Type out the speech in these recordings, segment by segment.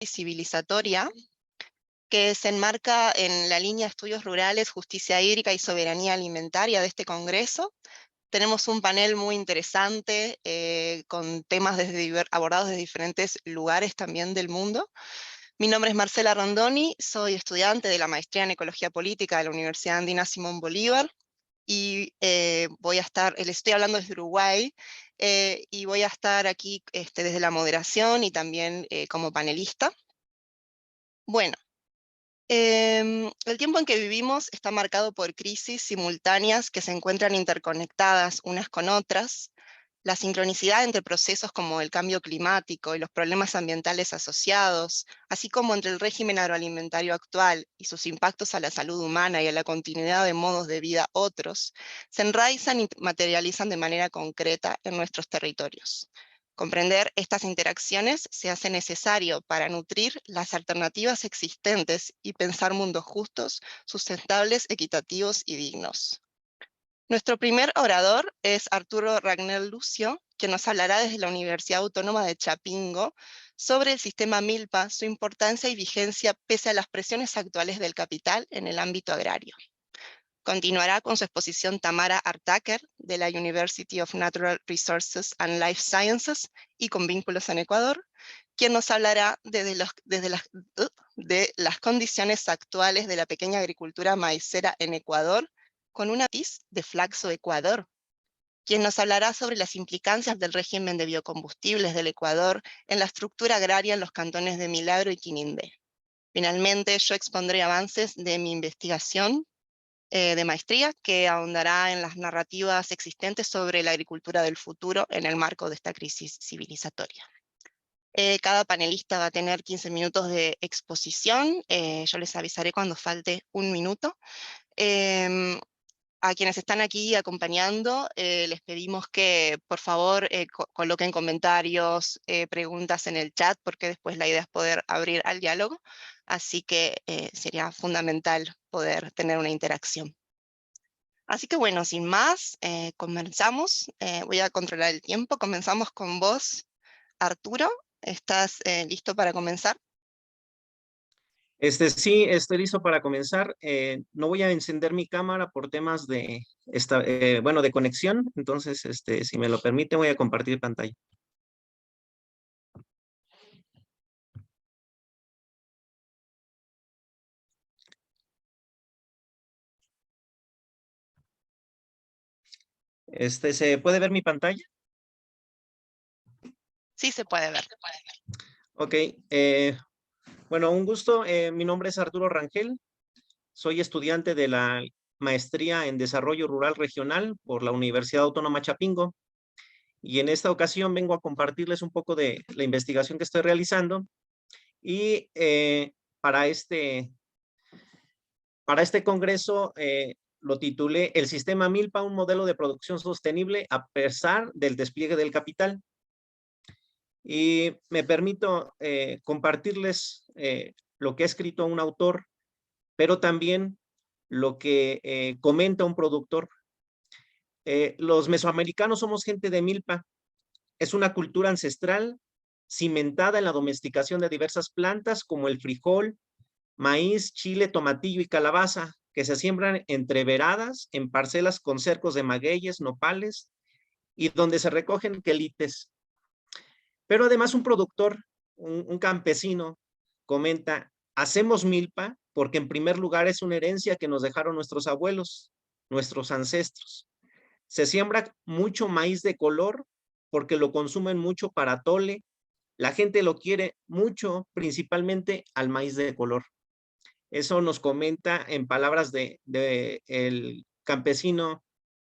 civilizatoria que se enmarca en la línea de estudios rurales, justicia hídrica y soberanía alimentaria de este congreso. Tenemos un panel muy interesante con temas abordados desde diferentes lugares también del mundo. Mi nombre es Marcela Rondoni, soy estudiante de la maestría en Ecología Política de la Universidad Andina Simón Bolívar, y les estoy hablando desde Uruguay, y voy a estar aquí desde la moderación y también como panelista. Bueno, el tiempo en que vivimos está marcado por crisis simultáneas que se encuentran interconectadas unas con otras. La sincronicidad entre procesos como el cambio climático y los problemas ambientales asociados, así como entre el régimen agroalimentario actual y sus impactos a la salud humana y a la continuidad de modos de vida otros, se enraizan y materializan de manera concreta en nuestros territorios. Comprender estas interacciones se hace necesario para nutrir las alternativas existentes y pensar mundos justos, sustentables, equitativos y dignos. Nuestro primer orador es Arturo Ragnel Lucio, que nos hablará desde la Universidad Autónoma de Chapingo sobre el sistema Milpa, su importancia y vigencia pese a las presiones actuales del capital en el ámbito agrario. Continuará con su exposición Tamara Artaker, de la University of Natural Resources and Life Sciences y con vínculos en Ecuador, quien nos hablará de las condiciones actuales de la pequeña agricultura maicera en Ecuador, con una matiz de Flaxo Ecuador, quien nos hablará sobre las implicancias del régimen de biocombustibles del Ecuador en la estructura agraria en los cantones de Milagro y Quinindé. Finalmente, yo expondré avances de mi investigación de maestría, que ahondará en las narrativas existentes sobre la agricultura del futuro en el marco de esta crisis civilizatoria. Cada panelista va a tener 15 minutos de exposición. Yo les avisaré cuando falte un minuto. A quienes están aquí acompañando, les pedimos que por favor coloquen comentarios, preguntas en el chat, porque después la idea es poder abrir al diálogo, así que sería fundamental poder tener una interacción. Así que bueno, sin más, comenzamos. Voy a controlar el tiempo. Comenzamos con vos, Arturo. ¿Estás listo para comenzar? Sí, estoy listo para comenzar. No voy a encender mi cámara por temas de conexión. Entonces, si me lo permite, voy a compartir pantalla. ¿Se puede ver mi pantalla? Sí, se puede ver. Ok. Bueno, un gusto. Mi nombre es Arturo Rangel. Soy estudiante de la Maestría en Desarrollo Rural Regional por la Universidad Autónoma Chapingo. Y en esta ocasión vengo a compartirles un poco de la investigación que estoy realizando. Y para este congreso lo titulé El sistema Milpa, un modelo de producción sostenible a pesar del despliegue del capital. Y me permito compartirles lo que ha escrito un autor, pero también lo que comenta un productor. Los mesoamericanos somos gente de milpa. Es una cultura ancestral cimentada en la domesticación de diversas plantas como el frijol, maíz, chile, tomatillo y calabaza, que se siembran entreveradas en parcelas con cercos de magueyes, nopales, y donde se recogen quelites. Pero además un productor, un campesino, comenta, hacemos milpa porque en primer lugar es una herencia que nos dejaron nuestros abuelos, nuestros ancestros. Se siembra mucho maíz de color porque lo consumen mucho para atole. La gente lo quiere mucho, principalmente al maíz de color. Eso nos comenta en palabras de el campesino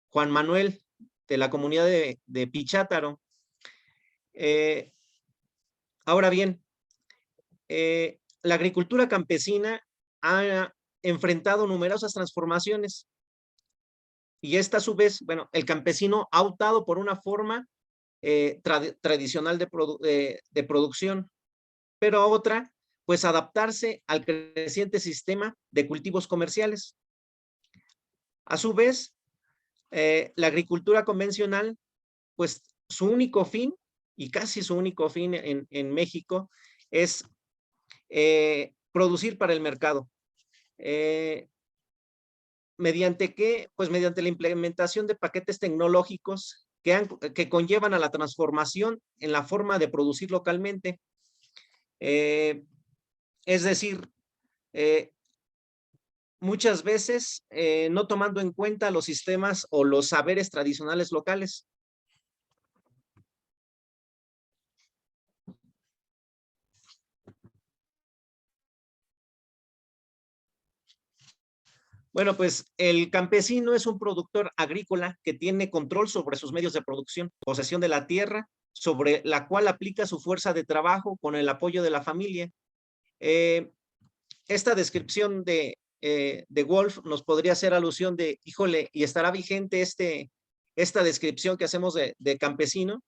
Juan Manuel de la comunidad de Pichátaro. Ahora bien, la agricultura campesina ha enfrentado numerosas transformaciones y esta a su vez, bueno, el campesino ha optado por una forma tradicional de producción, pero a otra, pues adaptarse al creciente sistema de cultivos comerciales. A su vez, la agricultura convencional, pues su único fin, y casi su único fin en México, es producir para el mercado. ¿Mediante qué? Pues mediante la implementación de paquetes tecnológicos que conllevan a la transformación en la forma de producir localmente. Es decir, muchas veces no tomando en cuenta los sistemas o los saberes tradicionales locales. Bueno, pues el campesino es un productor agrícola que tiene control sobre sus medios de producción, posesión de la tierra, sobre la cual aplica su fuerza de trabajo con el apoyo de la familia. Esta descripción de Wolf nos podría hacer alusión de, híjole, ¿y estará vigente esta descripción que hacemos de campesino?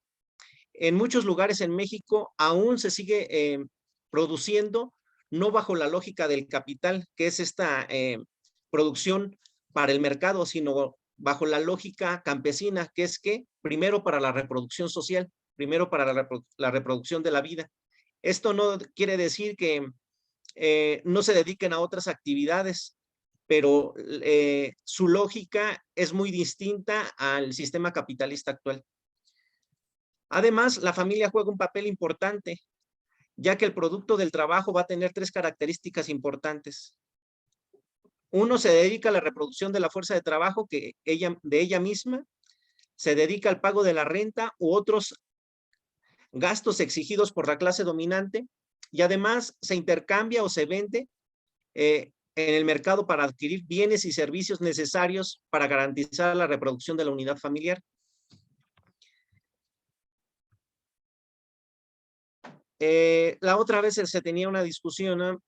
En muchos lugares en México aún se sigue produciendo, no bajo la lógica del capital, que es esta producción para el mercado, sino bajo la lógica campesina, que es que primero para la reproducción social, primero para la reproducción de la vida. Esto no quiere decir que no se dediquen a otras actividades, pero su lógica es muy distinta al sistema capitalista actual. Además, la familia juega un papel importante, ya que el producto del trabajo va a tener tres características importantes. Uno, se dedica a la reproducción de la fuerza de trabajo de ella misma, se dedica al pago de la renta u otros gastos exigidos por la clase dominante, y además se intercambia o se vende en el mercado para adquirir bienes y servicios necesarios para garantizar la reproducción de la unidad familiar. La otra vez se tenía una discusión, ¿no?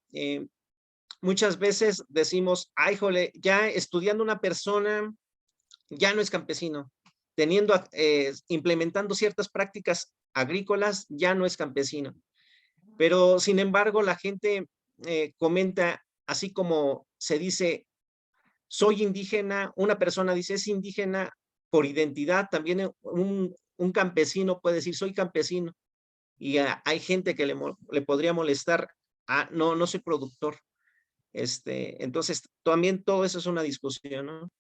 Muchas veces decimos, ay, jole, ya estudiando una persona ya no es campesino, implementando ciertas prácticas agrícolas ya no es campesino. Pero sin embargo la gente comenta, así como se dice, soy indígena, una persona dice es indígena por identidad, también un campesino puede decir soy campesino, y hay gente que le podría molestar, no soy productor. Entonces también todo eso es una discusión, ¿no?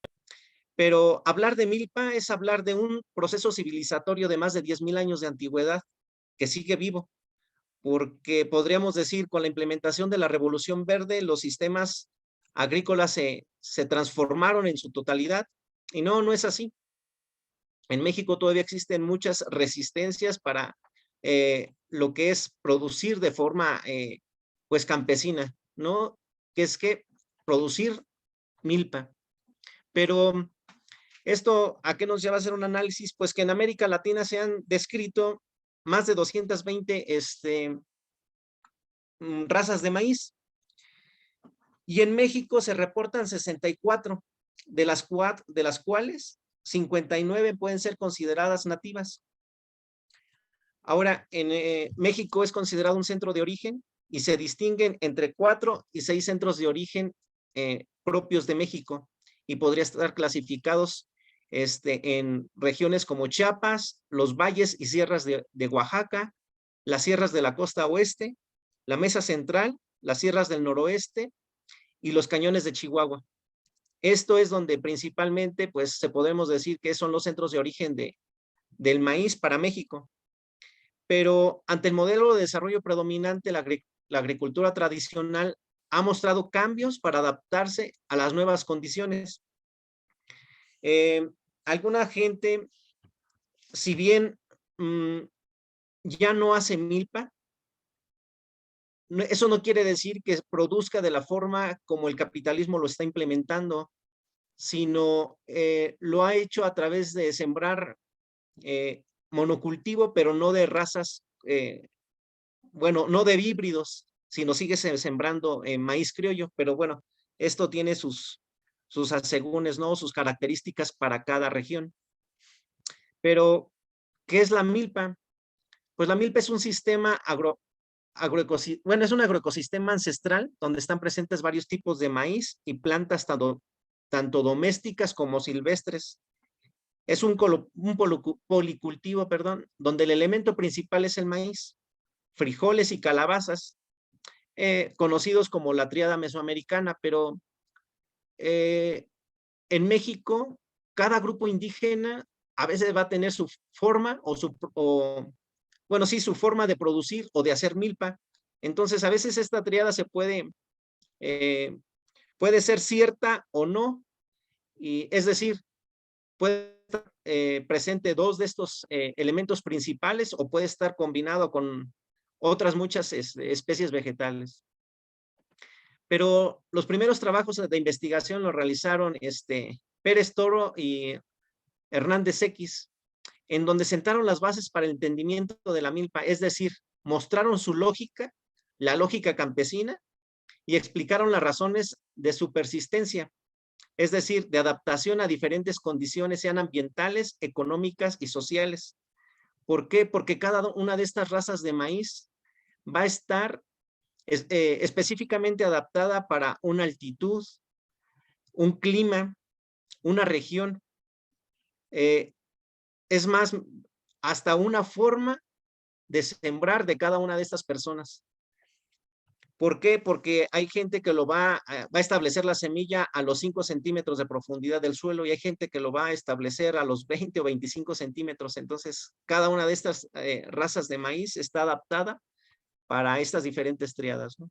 Pero hablar de milpa es hablar de un proceso civilizatorio de más de 10,000 años de antigüedad que sigue vivo, porque podríamos decir con la implementación de la Revolución Verde los sistemas agrícolas se transformaron en su totalidad, y no es así. En México todavía existen muchas resistencias para lo que es producir de forma pues campesina, ¿no? Que es que producir milpa. Pero esto, ¿a qué nos lleva a hacer un análisis? Pues que en América Latina se han descrito más de 220 razas de maíz, y en México se reportan 64, de las cuales 59 pueden ser consideradas nativas. Ahora, en México es considerado un centro de origen y se distinguen entre 4 y 6 centros de origen propios de México, y podría estar clasificados en regiones como Chiapas, los valles y sierras de Oaxaca, las sierras de la costa oeste, la Mesa Central, las sierras del noroeste y los cañones de Chihuahua. Esto es donde principalmente, pues, podemos decir que son los centros de origen del maíz para México. Pero ante el modelo de desarrollo predominante, la agricultura tradicional ha mostrado cambios para adaptarse a las nuevas condiciones. Alguna gente, si bien ya no hace milpa, eso no quiere decir que produzca de la forma como el capitalismo lo está implementando, sino lo ha hecho a través de sembrar monocultivo, pero no de razas, bueno, no de híbridos, sino sigue sembrando maíz criollo, pero bueno, esto tiene sus asegúnes, ¿no? Sus características para cada región. Pero, ¿qué es la milpa? Pues la milpa es un sistema bueno, es un agroecosistema ancestral donde están presentes varios tipos de maíz y plantas tanto domésticas como silvestres. Es un policultivo, perdón, donde el elemento principal es el maíz, frijoles y calabazas. conocidos como la tríada mesoamericana, pero en México, cada grupo indígena a veces va a tener su forma bueno, sí, su forma de producir o de hacer milpa. Entonces, a veces esta tríada puede ser cierta o no, y es decir, puede estar presente dos de estos elementos principales o puede estar combinado con otras muchas especies vegetales. Pero los primeros trabajos de investigación los realizaron Pérez Toro y Hernández X, en donde sentaron las bases para el entendimiento de la milpa, es decir, mostraron su lógica, la lógica campesina, y explicaron las razones de su persistencia, es decir, de adaptación a diferentes condiciones, sean ambientales, económicas y sociales. ¿Por qué? Porque cada una de estas razas de maíz va a estar específicamente adaptada para una altitud, un clima, una región, es más, hasta una forma de sembrar de cada una de estas personas. ¿Por qué? Porque hay gente que va a establecer la semilla a los 5 centímetros de profundidad del suelo y hay gente que lo va a establecer a los 20 o 25 centímetros. Entonces, cada una de estas razas de maíz está adaptada para estas diferentes triadas, ¿no?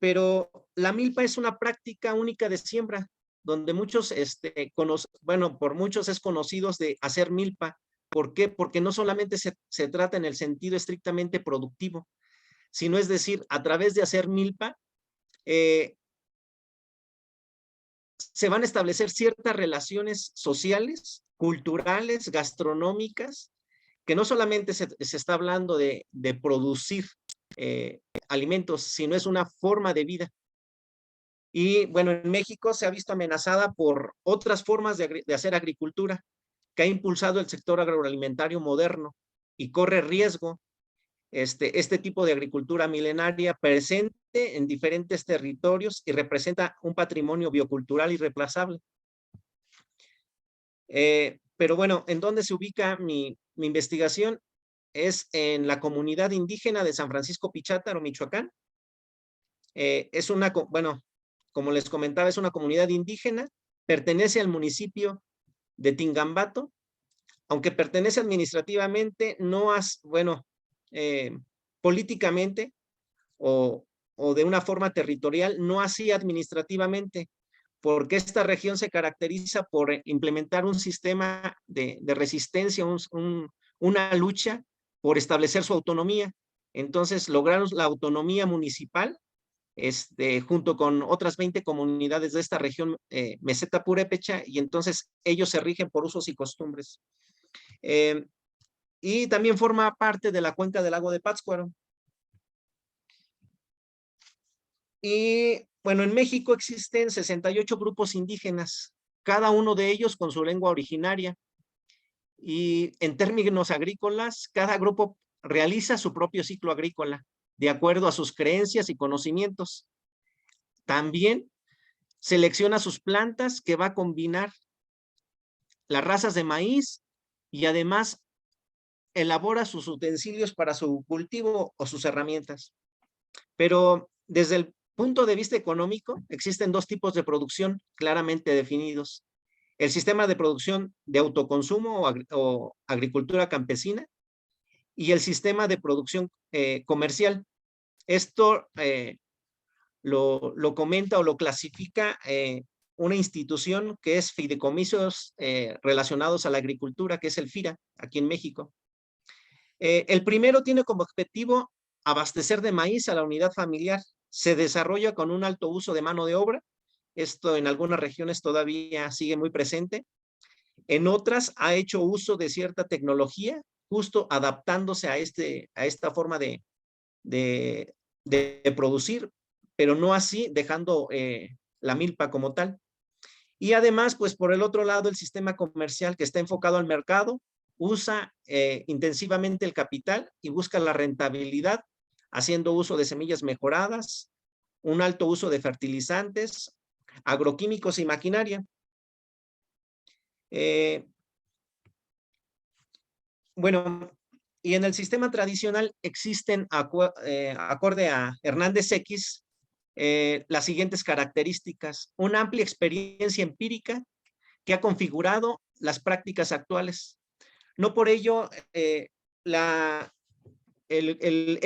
Pero la milpa es una práctica única de siembra, donde muchos, bueno, por muchos es conocidos de hacer milpa. ¿Por qué? Porque no solamente se trata en el sentido estrictamente productivo, sino es decir, a través de hacer milpa, se van a establecer ciertas relaciones sociales, culturales, gastronómicas, que no solamente se está hablando de producir alimentos, sino es una forma de vida. Y bueno, en México se ha visto amenazada por otras formas de hacer agricultura, que ha impulsado el sector agroalimentario moderno y corre riesgo este tipo de agricultura milenaria presente en diferentes territorios y representa un patrimonio biocultural irreemplazable. Pero bueno, ¿en dónde se ubica mi investigación? Es en la comunidad indígena de San Francisco Pichátaro, Michoacán. Es bueno, como les comentaba, es una comunidad indígena, pertenece al municipio de Tingambato, aunque pertenece administrativamente, no bueno, políticamente o de una forma territorial, no así administrativamente, porque esta región se caracteriza por implementar un sistema de resistencia, una lucha por establecer su autonomía. Entonces lograron la autonomía municipal junto con otras 20 comunidades de esta región meseta purépecha, y entonces ellos se rigen por usos y costumbres. Y también forma parte de la cuenca del lago de Pátzcuaro. Y bueno, en México existen 68 grupos indígenas, cada uno de ellos con su lengua originaria. Y en términos agrícolas, cada grupo realiza su propio ciclo agrícola, de acuerdo a sus creencias y conocimientos. También selecciona sus plantas que va a combinar las razas de maíz y además elabora sus utensilios para su cultivo o sus herramientas. Pero desde el punto de vista económico, existen dos tipos de producción claramente definidos. El sistema de producción de autoconsumo o agricultura campesina y el sistema de producción comercial. Esto lo comenta o lo clasifica una institución que es fideicomisos relacionados a la agricultura, que es el FIRA, aquí en México. El primero tiene como objetivo abastecer de maíz a la unidad familiar. Se desarrolla con un alto uso de mano de obra. Esto en algunas regiones todavía sigue muy presente. En otras ha hecho uso de cierta tecnología, justo adaptándose a esta forma de producir, pero no así dejando la milpa como tal. Y además, pues por el otro lado, el sistema comercial que está enfocado al mercado, usa intensivamente el capital y busca la rentabilidad, haciendo uso de semillas mejoradas, un alto uso de fertilizantes, agroquímicos y maquinaria. bueno, y en el sistema tradicional existen, acorde a Hernández X, las siguientes características: una amplia experiencia empírica que ha configurado las prácticas actuales. No por ello, el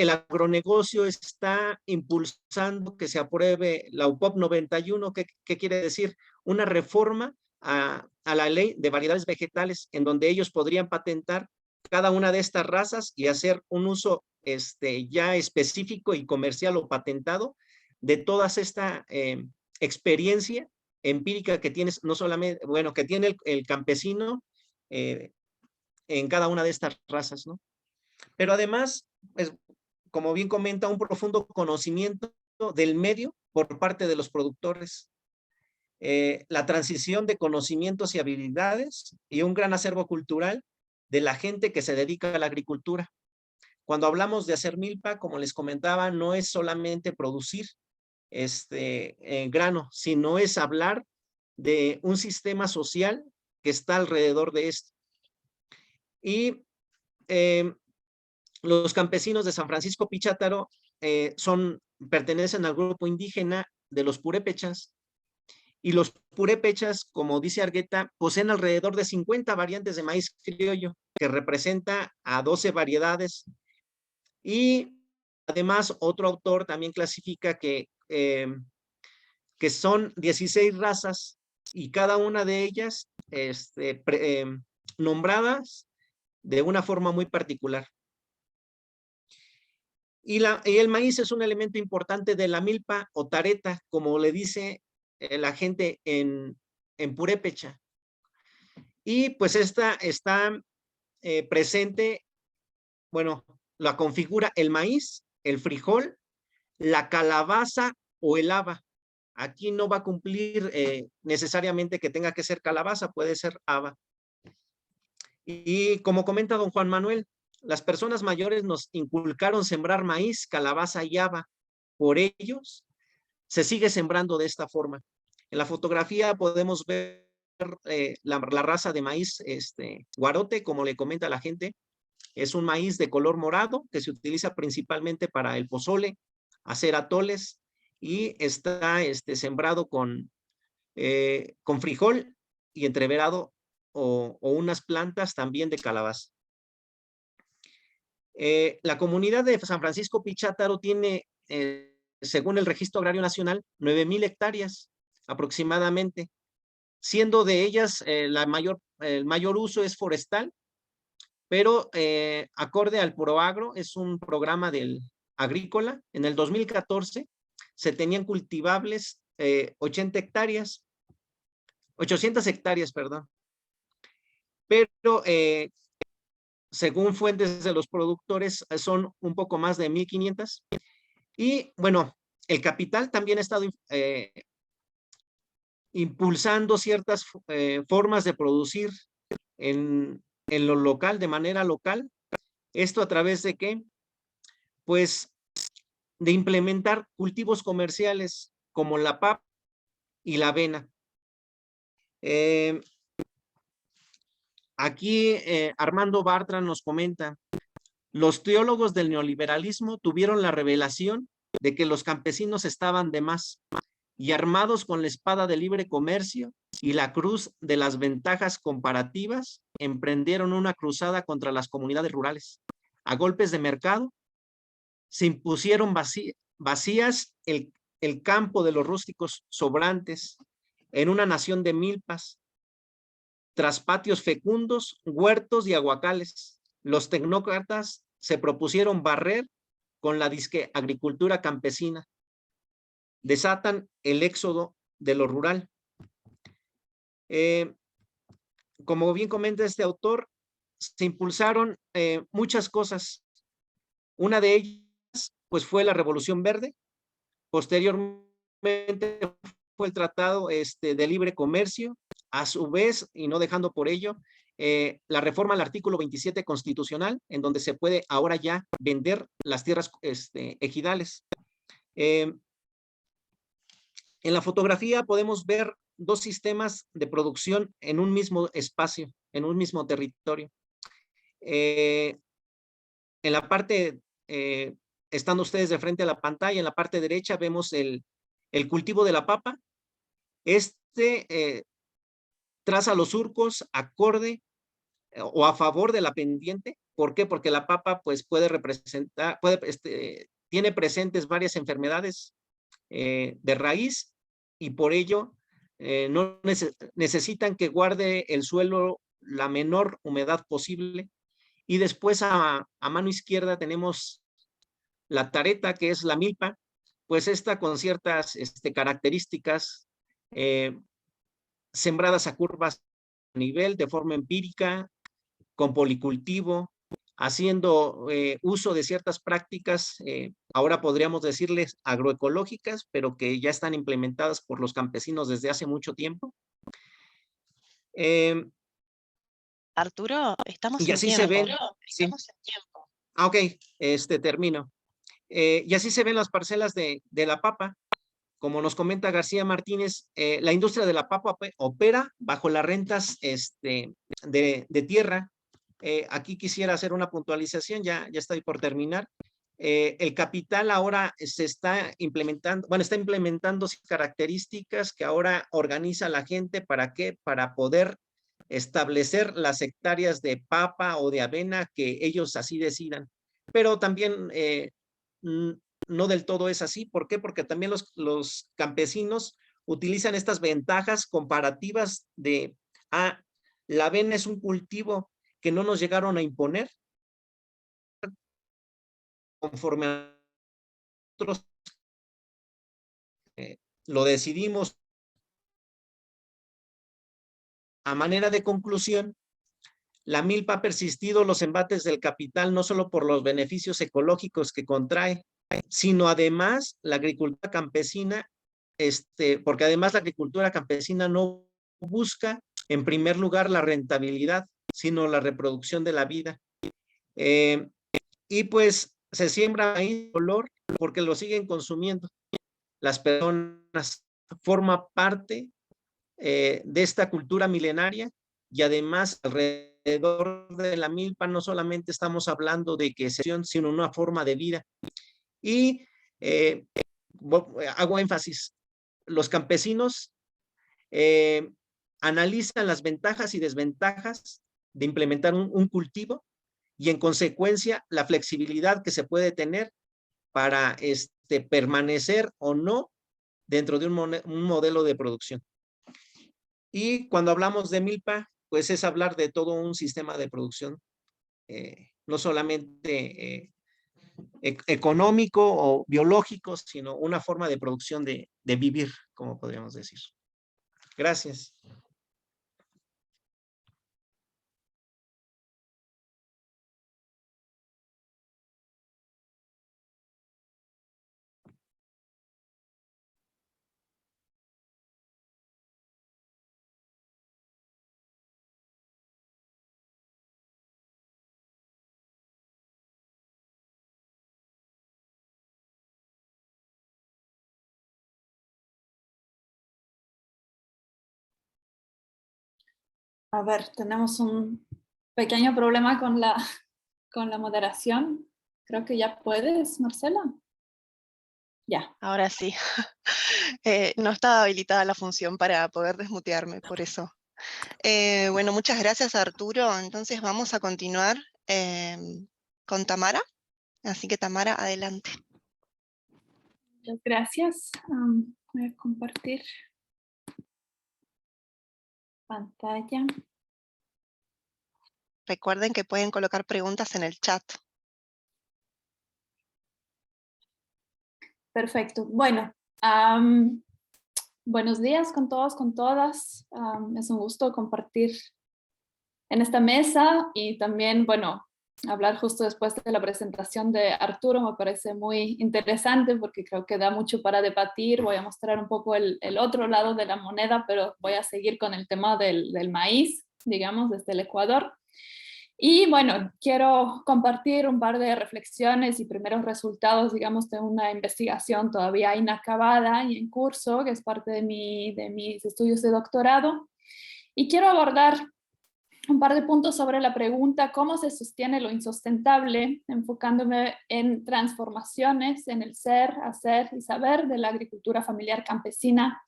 agronegocio está impulsando que se apruebe la UPOP 91. ¿Qué quiere decir? Una reforma a la ley de variedades vegetales, en donde ellos podrían patentar cada una de estas razas y hacer un uso ya específico y comercial o patentado de toda esta experiencia empírica que tienes, no solamente, bueno, que tiene el campesino en cada una de estas razas, ¿no? Pero además, pues, como bien comenta, un profundo conocimiento del medio por parte de los productores, la transición de conocimientos y habilidades y un gran acervo cultural de la gente que se dedica a la agricultura. Cuando hablamos de hacer milpa, como les comentaba, no es solamente producir grano, sino es hablar de un sistema social que está alrededor de esto. Y los campesinos de San Francisco Pichátaro pertenecen al grupo indígena de los purépechas, y los purépechas, como dice Argueta, poseen alrededor de 50 variantes de maíz criollo, que representa a 12 variedades, y además otro autor también clasifica que son 16 razas, y cada una de ellas nombradas de una forma muy particular. Y el maíz es un elemento importante de la milpa o tareta, como le dice la gente en purépecha. Y pues esta está presente, bueno, la configura el maíz, el frijol, la calabaza o el haba. Aquí no va a cumplir necesariamente que tenga que ser calabaza, puede ser haba. Y como comenta don Juan Manuel, las personas mayores nos inculcaron sembrar maíz, calabaza y haba. Por ellos, se sigue sembrando de esta forma. En la fotografía podemos ver la raza de maíz guarote, como le comenta la gente. Es un maíz de color morado que se utiliza principalmente para el pozole, hacer atoles, y está sembrado con frijol y entreverado o unas plantas también de calabaza. La comunidad de San Francisco Pichátaro tiene, según el Registro Agrario Nacional, 9,000 hectáreas aproximadamente, siendo de ellas el mayor uso es forestal, pero acorde al ProAgro, es un programa agrícola. En el 2014 se tenían cultivables 800 hectáreas, perdón. Pero según fuentes de los productores, son un poco más de 1,500. Y bueno, el capital también ha estado impulsando ciertas formas de producir en lo local, de manera local. ¿Esto a través de qué? Pues de implementar cultivos comerciales como la papa y la avena. Aquí Armando Bartra nos comenta: los teólogos del neoliberalismo tuvieron la revelación de que los campesinos estaban de más, y armados con la espada del libre comercio y la cruz de las ventajas comparativas, emprendieron una cruzada contra las comunidades rurales. A golpes de mercado, se impusieron vacías el campo de los rústicos sobrantes en una nación de milpas, tras patios fecundos, huertos y aguacales. Los tecnócratas se propusieron barrer con la disque agricultura campesina. Desatan el éxodo de lo rural. Como bien comenta este autor, se impulsaron muchas cosas. Una de ellas, pues, fue la Revolución Verde. Posteriormente fue el Tratado de Libre Comercio. A su vez, y no dejando por ello, la reforma al artículo 27 constitucional, en donde se puede ahora ya vender las tierras ejidales. En la fotografía podemos ver dos sistemas de producción en un mismo espacio, en un mismo territorio. En la parte, estando ustedes de frente a la pantalla, en la parte derecha vemos el cultivo de la papa. Traza los surcos acorde o a favor de la pendiente. ¿Por qué? Porque la papa pues puede representar, tiene presentes varias enfermedades de raíz y por ello no necesitan que guarde el suelo la menor humedad posible. Y después a mano izquierda tenemos la tareta, que es la milpa, pues esta con ciertas características sembradas a curvas a nivel, de forma empírica, con policultivo, haciendo uso de ciertas prácticas, ahora podríamos decirles agroecológicas, pero que ya están implementadas por los campesinos desde hace mucho tiempo. Arturo, estamos Y en así se tiempo. ven. Sí. Ok, termino. Y así se ven las parcelas de la papa. Como nos comenta García Martínez, la industria de la papa opera bajo las rentas de tierra. Aquí quisiera hacer una puntualización, ya estoy por terminar. El capital ahora se está implementando, está implementando características que ahora organiza la gente. ¿Para qué? Para poder establecer las hectáreas de papa o de avena que ellos así decidan. Pero también no del todo es así. ¿Por qué? Porque también los campesinos utilizan estas ventajas comparativas de, la avena es un cultivo que no nos llegaron a imponer, conforme a nosotros lo decidimos. A manera de conclusión, la milpa ha persistido los embates del capital no solo por los beneficios ecológicos que contrae, sino además la agricultura campesina, porque además la agricultura campesina no busca en primer lugar la rentabilidad, sino la reproducción de la vida. Y pues se siembra ahí dolor porque lo siguen consumiendo. Las personas forman parte de esta cultura milenaria y además alrededor de la milpa no solamente estamos hablando de que sino una forma de vida. Y hago énfasis, los campesinos analizan las ventajas y desventajas de implementar un cultivo y en consecuencia la flexibilidad que se puede tener para permanecer o no dentro de un modelo de producción. Y cuando hablamos de milpa, pues es hablar de todo un sistema de producción, no solamente económico o biológico, sino una forma de producción de vivir, como podríamos decir. Gracias. A ver, tenemos un pequeño problema con la moderación. Creo que ya puedes, Marcela. Ya. Ahora sí. No estaba habilitada la función para poder desmutearme, por eso. Bueno, muchas gracias, Arturo. Entonces vamos a continuar con Tamara. Así que Tamara, adelante. Muchas gracias. Voy a compartir pantalla. Recuerden que pueden colocar preguntas en el chat. Perfecto. Bueno, buenos días con todos, con todas. Es un gusto compartir en esta mesa y también, bueno, hablar justo después de la presentación de Arturo me parece muy interesante porque creo que da mucho para debatir. Voy a mostrar un poco el otro lado de la moneda, pero voy a seguir con el tema del maíz, digamos, desde el Ecuador. Y bueno, quiero compartir un par de reflexiones y primeros resultados, digamos, de una investigación todavía inacabada y en curso, que es parte de mis estudios de doctorado. Y quiero abordar un par de puntos sobre la pregunta ¿cómo se sostiene lo insustentable? Enfocándome en transformaciones en el ser, hacer y saber de la agricultura familiar campesina,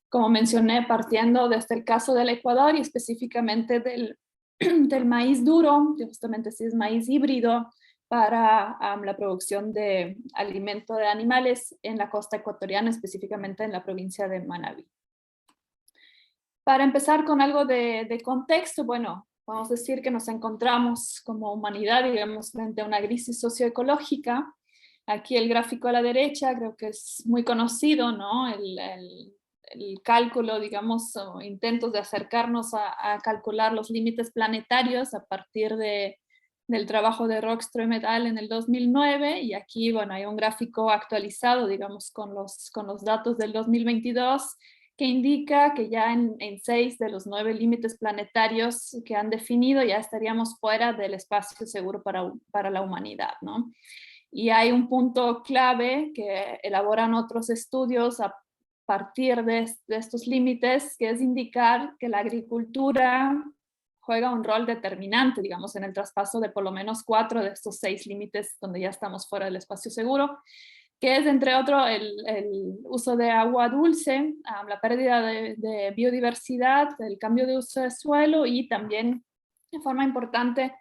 como mencioné, partiendo desde el caso del Ecuador y específicamente del maíz duro, que justamente sí es maíz híbrido para la producción de alimento de animales en la costa ecuatoriana, específicamente en la provincia de Manabí. Para empezar con algo de contexto, bueno, podemos decir que nos encontramos como humanidad, digamos, frente a una crisis socioecológica. Aquí el gráfico a la derecha creo que es muy conocido, ¿no? El cálculo, digamos, o intentos de acercarnos a calcular los límites planetarios a partir del trabajo de Rockström et al. En el 2009, y aquí, bueno, hay un gráfico actualizado, digamos, con los datos del 2022, que indica que ya en 6 de los 9 límites planetarios que han definido ya estaríamos fuera del espacio seguro para la humanidad, ¿no? Y hay un punto clave que elaboran otros estudios a partir de estos límites, que es indicar que la agricultura juega un rol determinante, digamos, en el traspaso de por lo menos 4 de estos 6 límites donde ya estamos fuera del espacio seguro, que es, entre otros, el uso de agua dulce, la pérdida de biodiversidad, el cambio de uso de suelo y también, de forma importante,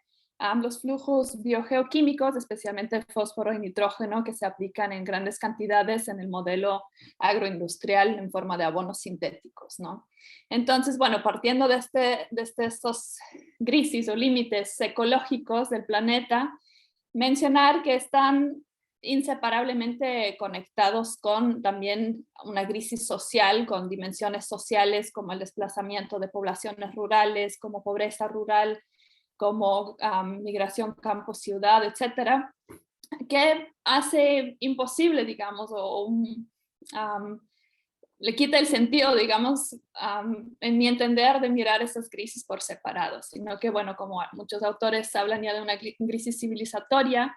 los flujos biogeoquímicos, especialmente fósforo y nitrógeno, que se aplican en grandes cantidades en el modelo agroindustrial en forma de abonos sintéticos, ¿no? Entonces, bueno, partiendo de estos crisis o límites ecológicos del planeta, mencionar que están inseparablemente conectados con también una crisis social, con dimensiones sociales como el desplazamiento de poblaciones rurales, como pobreza rural, como migración campo-ciudad, etcétera, que hace imposible, digamos, le quita el sentido, digamos, en mi entender, de mirar esas crisis por separado, sino que, bueno, como muchos autores hablan ya de una crisis civilizatoria,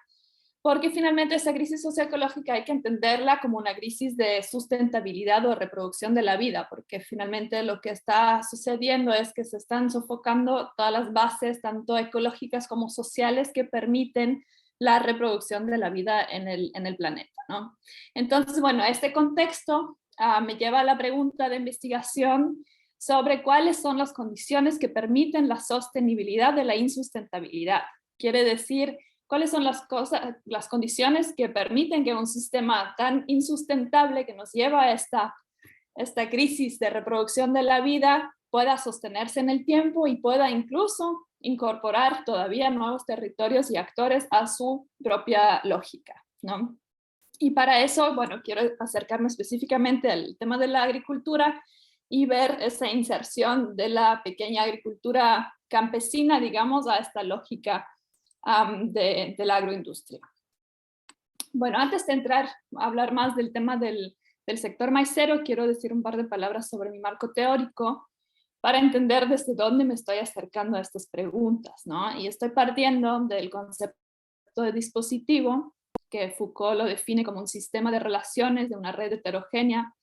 porque finalmente esa crisis socioecológica hay que entenderla como una crisis de sustentabilidad o reproducción de la vida, porque finalmente lo que está sucediendo es que se están sofocando todas las bases, tanto ecológicas como sociales, que permiten la reproducción de la vida en el planeta, ¿no? Entonces, bueno, este contexto me lleva a la pregunta de investigación sobre cuáles son las condiciones que permiten la sostenibilidad de la insustentabilidad. Quiere decir, ¿cuáles son las condiciones que permiten que un sistema tan insustentable que nos lleva a esta crisis de reproducción de la vida pueda sostenerse en el tiempo y pueda incluso incorporar todavía nuevos territorios y actores a su propia lógica, ¿no? Y para eso, bueno, quiero acercarme específicamente al tema de la agricultura y ver esa inserción de la pequeña agricultura campesina, digamos, a esta lógica de la agroindustria. Bueno, antes de entrar a hablar más del tema del sector maicero, quiero decir un par de palabras sobre mi marco teórico para entender desde dónde me estoy acercando a estas preguntas, ¿no? Y estoy partiendo del concepto de dispositivo, que Foucault lo define como un sistema de relaciones de una red heterogénea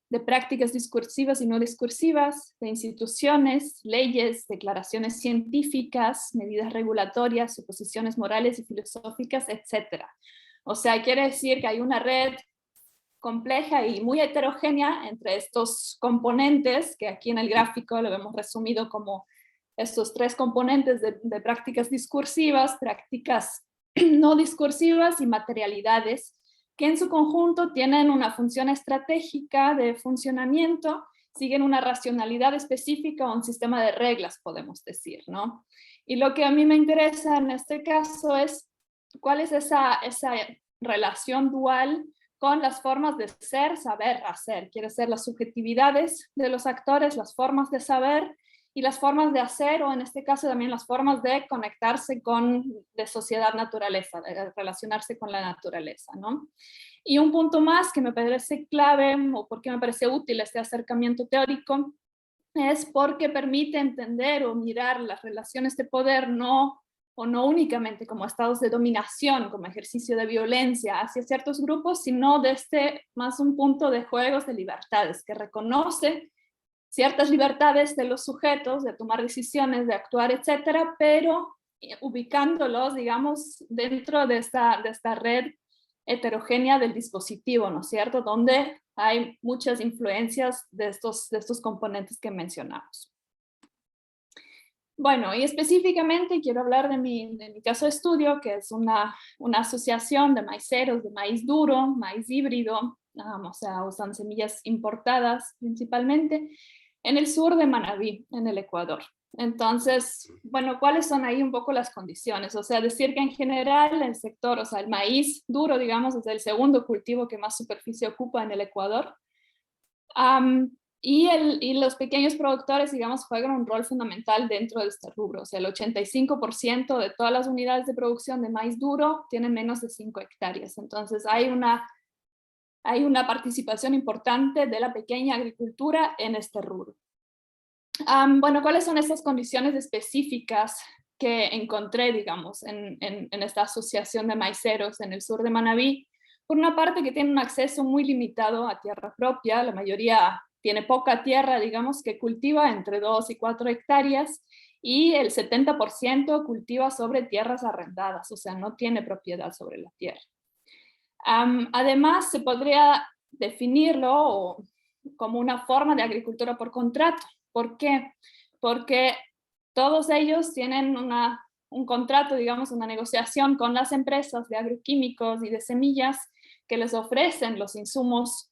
de prácticas discursivas y no discursivas, de instituciones, leyes, declaraciones científicas, medidas regulatorias, suposiciones morales y filosóficas, etc. O sea, quiere decir que hay una red compleja y muy heterogénea entre estos componentes, que aquí en el gráfico lo hemos resumido como estos 3 componentes de prácticas discursivas, prácticas no discursivas y materialidades, que en su conjunto tienen una función estratégica de funcionamiento, siguen una racionalidad específica o un sistema de reglas, podemos decir, ¿no? Y lo que a mí me interesa en este caso es cuál es esa relación dual con las formas de ser, saber, hacer. Quiere ser las subjetividades de los actores, las formas de saber y las formas de hacer, o en este caso también las formas de conectarse de sociedad-naturaleza, de relacionarse con la naturaleza, ¿no? Y un punto más que me parece clave, o porque me parece útil este acercamiento teórico, es porque permite entender o mirar las relaciones de poder no únicamente como estados de dominación, como ejercicio de violencia hacia ciertos grupos, sino desde más un punto de juegos de libertades, que reconoce ciertas libertades de los sujetos, de tomar decisiones, de actuar, etcétera, pero ubicándolos, digamos, dentro de esta red heterogénea del dispositivo, ¿no es cierto? Donde hay muchas influencias de estos componentes que mencionamos. Bueno, y específicamente quiero hablar de mi caso de estudio, que es una asociación de maiceros, de maíz duro, maíz híbrido, o sea, usan semillas importadas principalmente, en el sur de Manabí, en el Ecuador. Entonces, bueno, ¿cuáles son ahí un poco las condiciones? O sea, decir que en general el sector, o sea, el maíz duro, digamos, es el segundo cultivo que más superficie ocupa en el Ecuador. Y los pequeños productores, digamos, juegan un rol fundamental dentro de este rubro. O sea, el 85% de todas las unidades de producción de maíz duro tienen menos de 5 hectáreas. Entonces, hay una participación importante de la pequeña agricultura en este rubro. Bueno, ¿cuáles son estas condiciones específicas que encontré, digamos, en esta asociación de maiceros en el sur de Manabí? Por una parte, que tienen un acceso muy limitado a tierra propia, la mayoría tiene poca tierra, digamos, que cultiva entre 2 y 4 hectáreas, y el 70% cultiva sobre tierras arrendadas, o sea, no tiene propiedad sobre la tierra. Además, se podría definirlo como una forma de agricultura por contrato. ¿Por qué? Porque todos ellos tienen un contrato, digamos, una negociación con las empresas de agroquímicos y de semillas que les ofrecen los insumos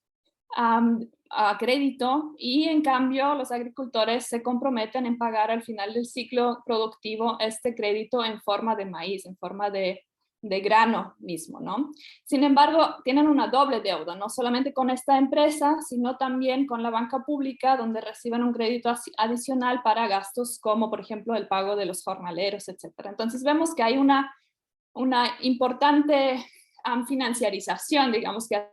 a crédito, y en cambio los agricultores se comprometen en pagar al final del ciclo productivo este crédito en forma de maíz, en forma de grano mismo, ¿no? Sin embargo, tienen una doble deuda, no solamente con esta empresa, sino también con la banca pública, donde reciben un crédito adicional para gastos como, por ejemplo, el pago de los jornaleros, etc. Entonces vemos que hay una importante financiarización, digamos, que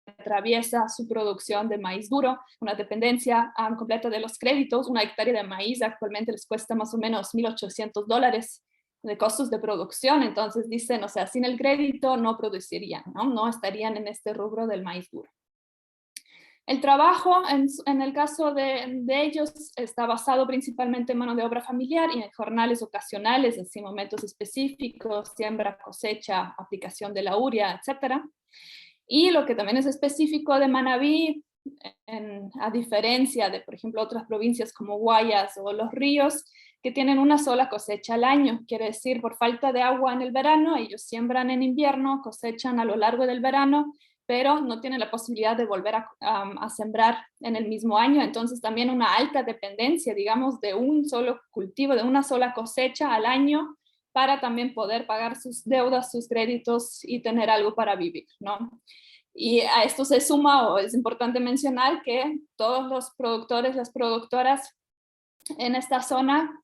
atraviesa su producción de maíz duro, una dependencia completa de los créditos. Una hectárea de maíz actualmente les cuesta más o menos $1,800 de costos de producción. Entonces dicen, o sea, sin el crédito no producirían, no estarían en este rubro del maíz duro. El trabajo, en el caso de ellos, está basado principalmente en mano de obra familiar y en jornales ocasionales, en momentos específicos, siembra, cosecha, aplicación de la urea, etc. Y lo que también es específico de Manabí, a diferencia de, por ejemplo, otras provincias como Guayas o Los Ríos, que tienen una sola cosecha al año. Quiere decir, por falta de agua en el verano, ellos siembran en invierno, cosechan a lo largo del verano, pero no tienen la posibilidad de volver a sembrar en el mismo año. Entonces también una alta dependencia, digamos, de un solo cultivo, de una sola cosecha al año, para también poder pagar sus deudas, sus créditos y tener algo para vivir, ¿no? Y a esto se suma, o es importante mencionar, que todos los productores, las productoras en esta zona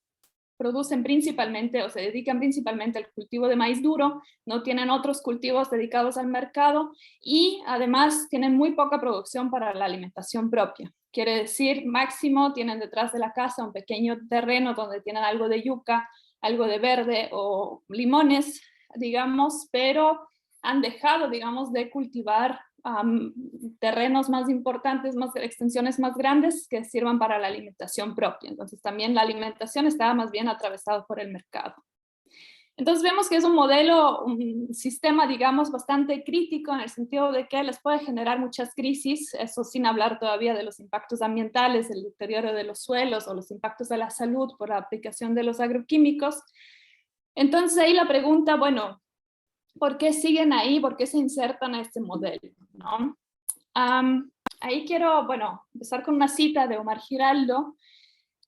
producen principalmente, o se dedican principalmente al cultivo de maíz duro, no tienen otros cultivos dedicados al mercado, y además tienen muy poca producción para la alimentación propia. Quiere decir, máximo tienen detrás de la casa un pequeño terreno donde tienen algo de yuca, algo de verde o limones, digamos, pero han dejado, digamos, de cultivar terrenos más importantes, extensiones más grandes que sirvan para la alimentación propia. Entonces también la alimentación estaba más bien atravesada por el mercado. Entonces vemos que es un modelo, un sistema, digamos, bastante crítico, en el sentido de que les puede generar muchas crisis, eso sin hablar todavía de los impactos ambientales, el deterioro de los suelos o los impactos de la salud por la aplicación de los agroquímicos. Entonces ahí la pregunta, bueno, ¿por qué siguen ahí? ¿Por qué se insertan a este modelo, ¿no? Ahí quiero, bueno, empezar con una cita de Omar Giraldo,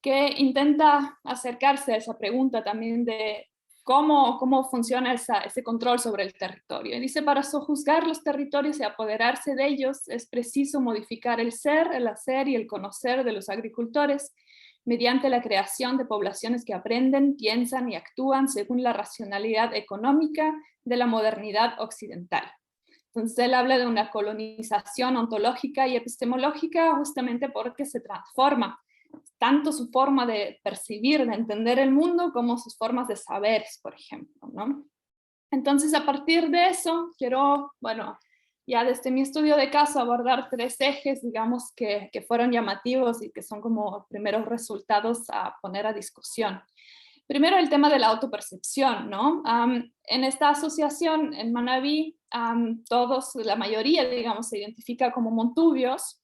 que intenta acercarse a esa pregunta también de cómo funciona ese control sobre el territorio. Y dice, para sojuzgar los territorios y apoderarse de ellos, es preciso modificar el ser, el hacer y el conocer de los agricultores, mediante la creación de poblaciones que aprenden, piensan y actúan según la racionalidad económica de la modernidad occidental. Entonces él habla de una colonización ontológica y epistemológica, justamente porque se transforma tanto su forma de percibir, de entender el mundo, como sus formas de saberes, por ejemplo, ¿no? Entonces, a partir de eso, quiero, bueno, ya desde mi estudio de caso abordar 3 ejes, digamos, que fueron llamativos y que son como primeros resultados a poner a discusión. Primero, el tema de la autopercepción, ¿no? En esta asociación, en Manabí, todos, la mayoría, digamos, se identifica como montubios,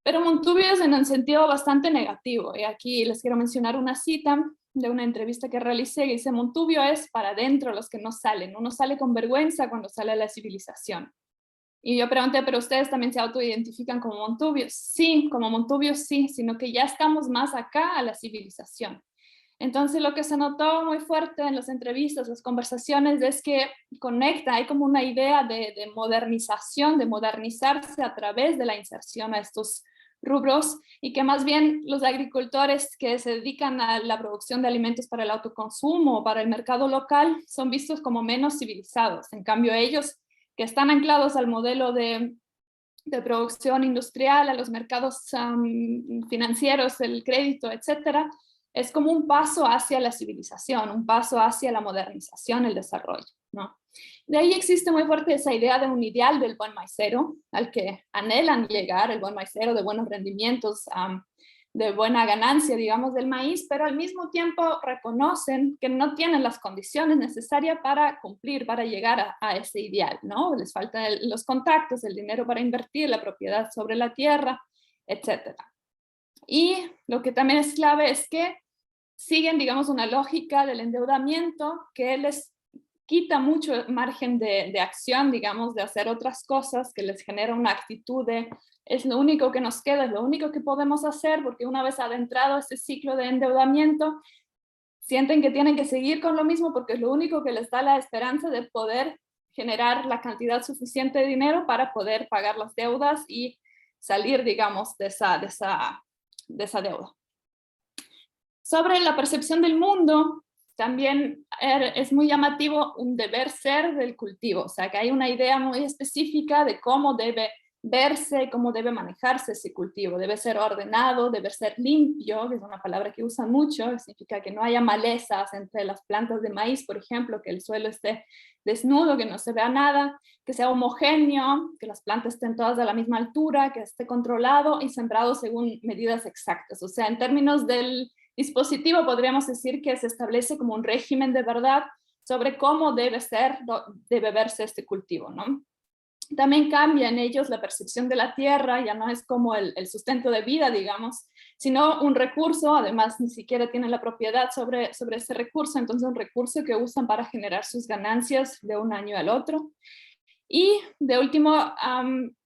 pero montubios en un sentido bastante negativo. Y aquí les quiero mencionar una cita de una entrevista que realicé que dice: montubio es para adentro los que no salen. Uno sale con vergüenza cuando sale a la civilización. Y yo pregunté, ¿pero ustedes también se autoidentifican como montubios? Sí, como montubios sí, sino que ya estamos más acá a la civilización. Entonces lo que se notó muy fuerte en las entrevistas, las conversaciones, es que conecta, hay como una idea de modernización, de modernizarse a través de la inserción a estos rubros, y que más bien los agricultores que se dedican a la producción de alimentos para el autoconsumo o para el mercado local son vistos como menos civilizados. En cambio, ellos que están anclados al modelo de producción industrial, a los mercados financieros, el crédito, etcétera, es como un paso hacia la civilización, un paso hacia la modernización, el desarrollo, ¿no? De ahí existe muy fuerte esa idea de un ideal del buen maicero, al que anhelan llegar, el buen maicero de buenos rendimientos, de buena ganancia, digamos, del maíz, pero al mismo tiempo reconocen que no tienen las condiciones necesarias para cumplir, para llegar a ese ideal, ¿no? Les faltan los contactos, el dinero para invertir, la propiedad sobre la tierra, etc. Y lo que también es clave es que siguen, digamos, una lógica del endeudamiento que les quita mucho margen de acción, digamos, de hacer otras cosas, que les genera una actitud de es lo único que nos queda, es lo único que podemos hacer, porque una vez adentrado ese ciclo de endeudamiento, sienten que tienen que seguir con lo mismo porque es lo único que les da la esperanza de poder generar la cantidad suficiente de dinero para poder pagar las deudas y salir, digamos, de esa deuda. Sobre la percepción del mundo, también es muy llamativo un deber ser del cultivo, o sea que hay una idea muy específica de cómo debe verse, cómo debe manejarse ese cultivo. Debe ser ordenado, debe ser limpio, que es una palabra que usan mucho, que significa que no haya malezas entre las plantas de maíz, por ejemplo, que el suelo esté desnudo, que no se vea nada, que sea homogéneo, que las plantas estén todas a la misma altura, que esté controlado y sembrado según medidas exactas. O sea, en términos del dispositivo podríamos decir que se establece como un régimen de verdad sobre cómo debe verse este cultivo, ¿no? También cambia en ellos la percepción de la tierra, ya no es como el sustento de vida, digamos, sino un recurso. Además ni siquiera tienen la propiedad sobre ese recurso, entonces un recurso que usan para generar sus ganancias de un año al otro. Y de último,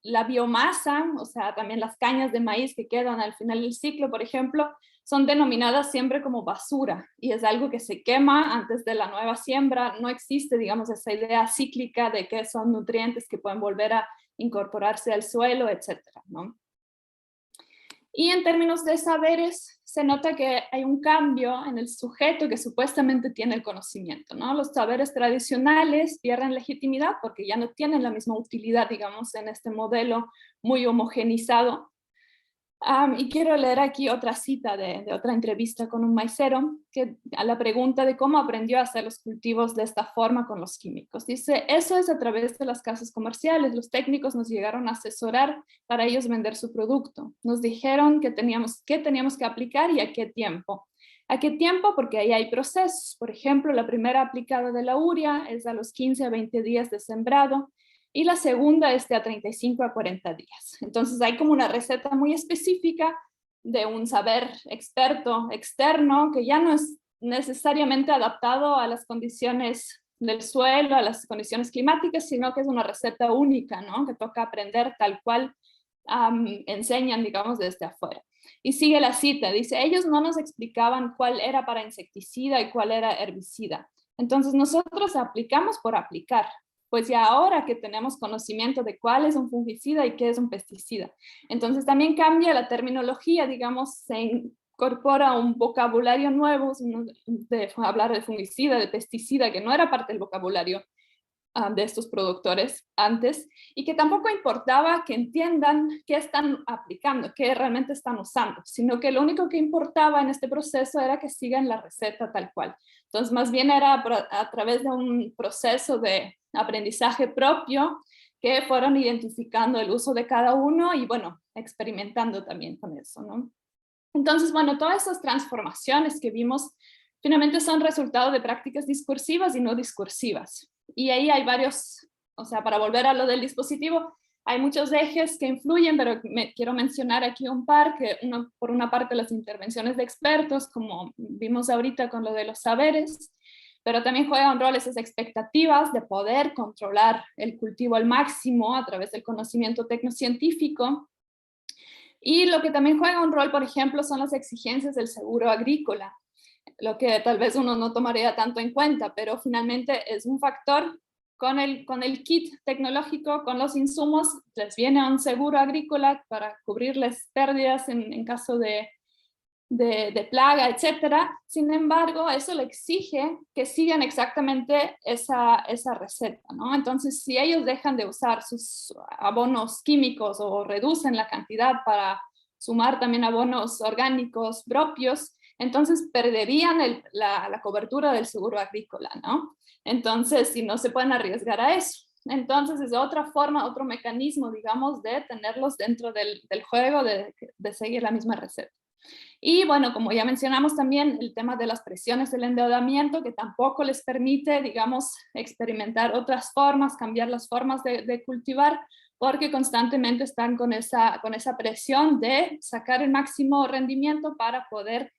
la biomasa, o sea, también las cañas de maíz que quedan al final del ciclo, por ejemplo, son denominadas siempre como basura, y es algo que se quema antes de la nueva siembra. No existe, digamos, esa idea cíclica de que son nutrientes que pueden volver a incorporarse al suelo, etcétera, ¿no? Y en términos de saberes, se nota que hay un cambio en el sujeto que supuestamente tiene el conocimiento, ¿no? Los saberes tradicionales pierden legitimidad porque ya no tienen la misma utilidad, digamos, en este modelo muy homogenizado. Y quiero leer aquí otra cita de otra entrevista con un maicero, que a la pregunta de cómo aprendió a hacer los cultivos de esta forma con los químicos. Dice: eso es a través de las casas comerciales. Los técnicos nos llegaron a asesorar para ellos vender su producto. Nos dijeron que teníamos que aplicar y a qué tiempo. ¿A qué tiempo? Porque ahí hay procesos. Por ejemplo, la primera aplicada de la urea es a los 15 a 20 días de sembrado, y la segunda es de a 35 a 40 días. Entonces hay como una receta muy específica de un saber experto externo que ya no es necesariamente adaptado a las condiciones del suelo, a las condiciones climáticas, sino que es una receta única, ¿no? Que toca aprender tal cual enseñan, digamos, desde afuera. Y sigue la cita, dice: ellos no nos explicaban cuál era para insecticida y cuál era herbicida. Entonces nosotros aplicamos por aplicar. Pues ya ahora que tenemos conocimiento de cuál es un fungicida y qué es un pesticida. Entonces también cambia la terminología, digamos, se incorpora un vocabulario nuevo, de hablar de fungicida, de pesticida, que no era parte del vocabulario de estos productores antes, y que tampoco importaba que entiendan qué están aplicando, qué realmente están usando, sino que lo único que importaba en este proceso era que sigan la receta tal cual. Entonces más bien era a través de un proceso de aprendizaje propio que fueron identificando el uso de cada uno y, bueno, experimentando también con eso, ¿no? Entonces, bueno, todas esas transformaciones que vimos finalmente son resultado de prácticas discursivas y no discursivas. Y ahí hay varios, o sea, para volver a lo del dispositivo, hay muchos ejes que influyen, pero quiero mencionar aquí un par, que por una parte las intervenciones de expertos, como vimos ahorita con lo de los saberes, pero también juega un rol esas expectativas de poder controlar el cultivo al máximo a través del conocimiento tecnocientífico. Y lo que también juega un rol, por ejemplo, son las exigencias del seguro agrícola, lo que tal vez uno no tomaría tanto en cuenta, pero finalmente es un factor con el kit tecnológico, con los insumos, les viene un seguro agrícola para cubrirles pérdidas en caso de plaga, etcétera. Sin embargo, eso le exige que sigan exactamente esa receta, ¿no? Entonces, si ellos dejan de usar sus abonos químicos o reducen la cantidad para sumar también abonos orgánicos propios, entonces perderían la cobertura del seguro agrícola, ¿no? Entonces, si no se pueden arriesgar a eso. Entonces, es otra forma, otro mecanismo, digamos, de tenerlos dentro del juego, de seguir la misma receta. Y bueno, como ya mencionamos también, el tema de las presiones del endeudamiento, que tampoco les permite, digamos, experimentar otras formas, cambiar las formas de cultivar, porque constantemente están con esa presión de sacar el máximo rendimiento para poder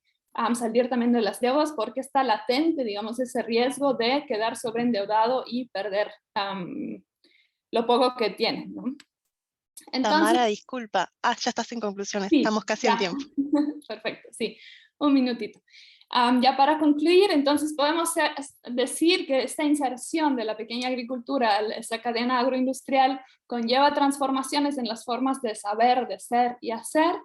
salir también de las deudas, porque está latente, digamos, ese riesgo de quedar sobreendeudado y perder lo poco que tienen, ¿no? Entonces, Tamara, disculpa. Ya estás en conclusiones, sí, estamos casi en ya. tiempo. Perfecto, sí, un minutito. Ya para concluir, entonces podemos decir que esta inserción de la pequeña agricultura a esta cadena agroindustrial conlleva transformaciones en las formas de saber, de ser y hacer,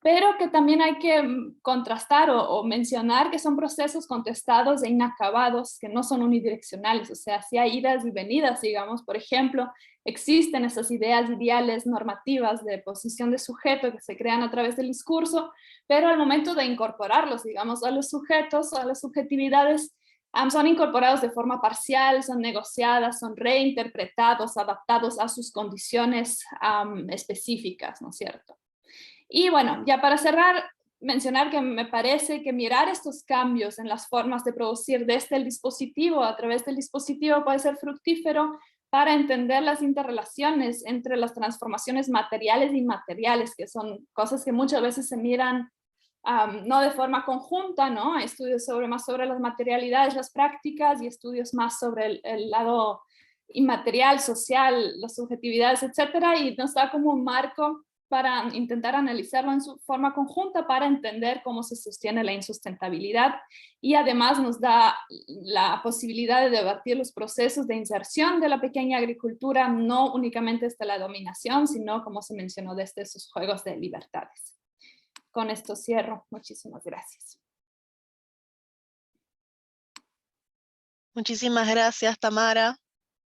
pero que también hay que contrastar o mencionar que son procesos contestados e inacabados, que no son unidireccionales, o sea, si hay idas y venidas, digamos, por ejemplo, existen esas ideas ideales normativas de posición de sujeto que se crean a través del discurso, pero al momento de incorporarlos, digamos, a los sujetos, a las subjetividades, son incorporados de forma parcial, son negociadas, son reinterpretados, adaptados a sus condiciones específicas, ¿no es cierto? Y bueno, ya para cerrar, mencionar que me parece que mirar estos cambios en las formas de producir desde el dispositivo, a través del dispositivo, puede ser fructífero para entender las interrelaciones entre las transformaciones materiales e inmateriales, que son cosas que muchas veces se miran no de forma conjunta, ¿no? Hay estudios más sobre las materialidades, las prácticas, y estudios más sobre el lado inmaterial, social, las subjetividades, etcétera, y nos da como un marco para intentar analizarlo en su forma conjunta para entender cómo se sostiene la insustentabilidad, y además nos da la posibilidad de debatir los procesos de inserción de la pequeña agricultura, no únicamente desde la dominación, sino, como se mencionó, desde sus juegos de libertades. Con esto cierro. Muchísimas gracias. Muchísimas gracias, Tamara.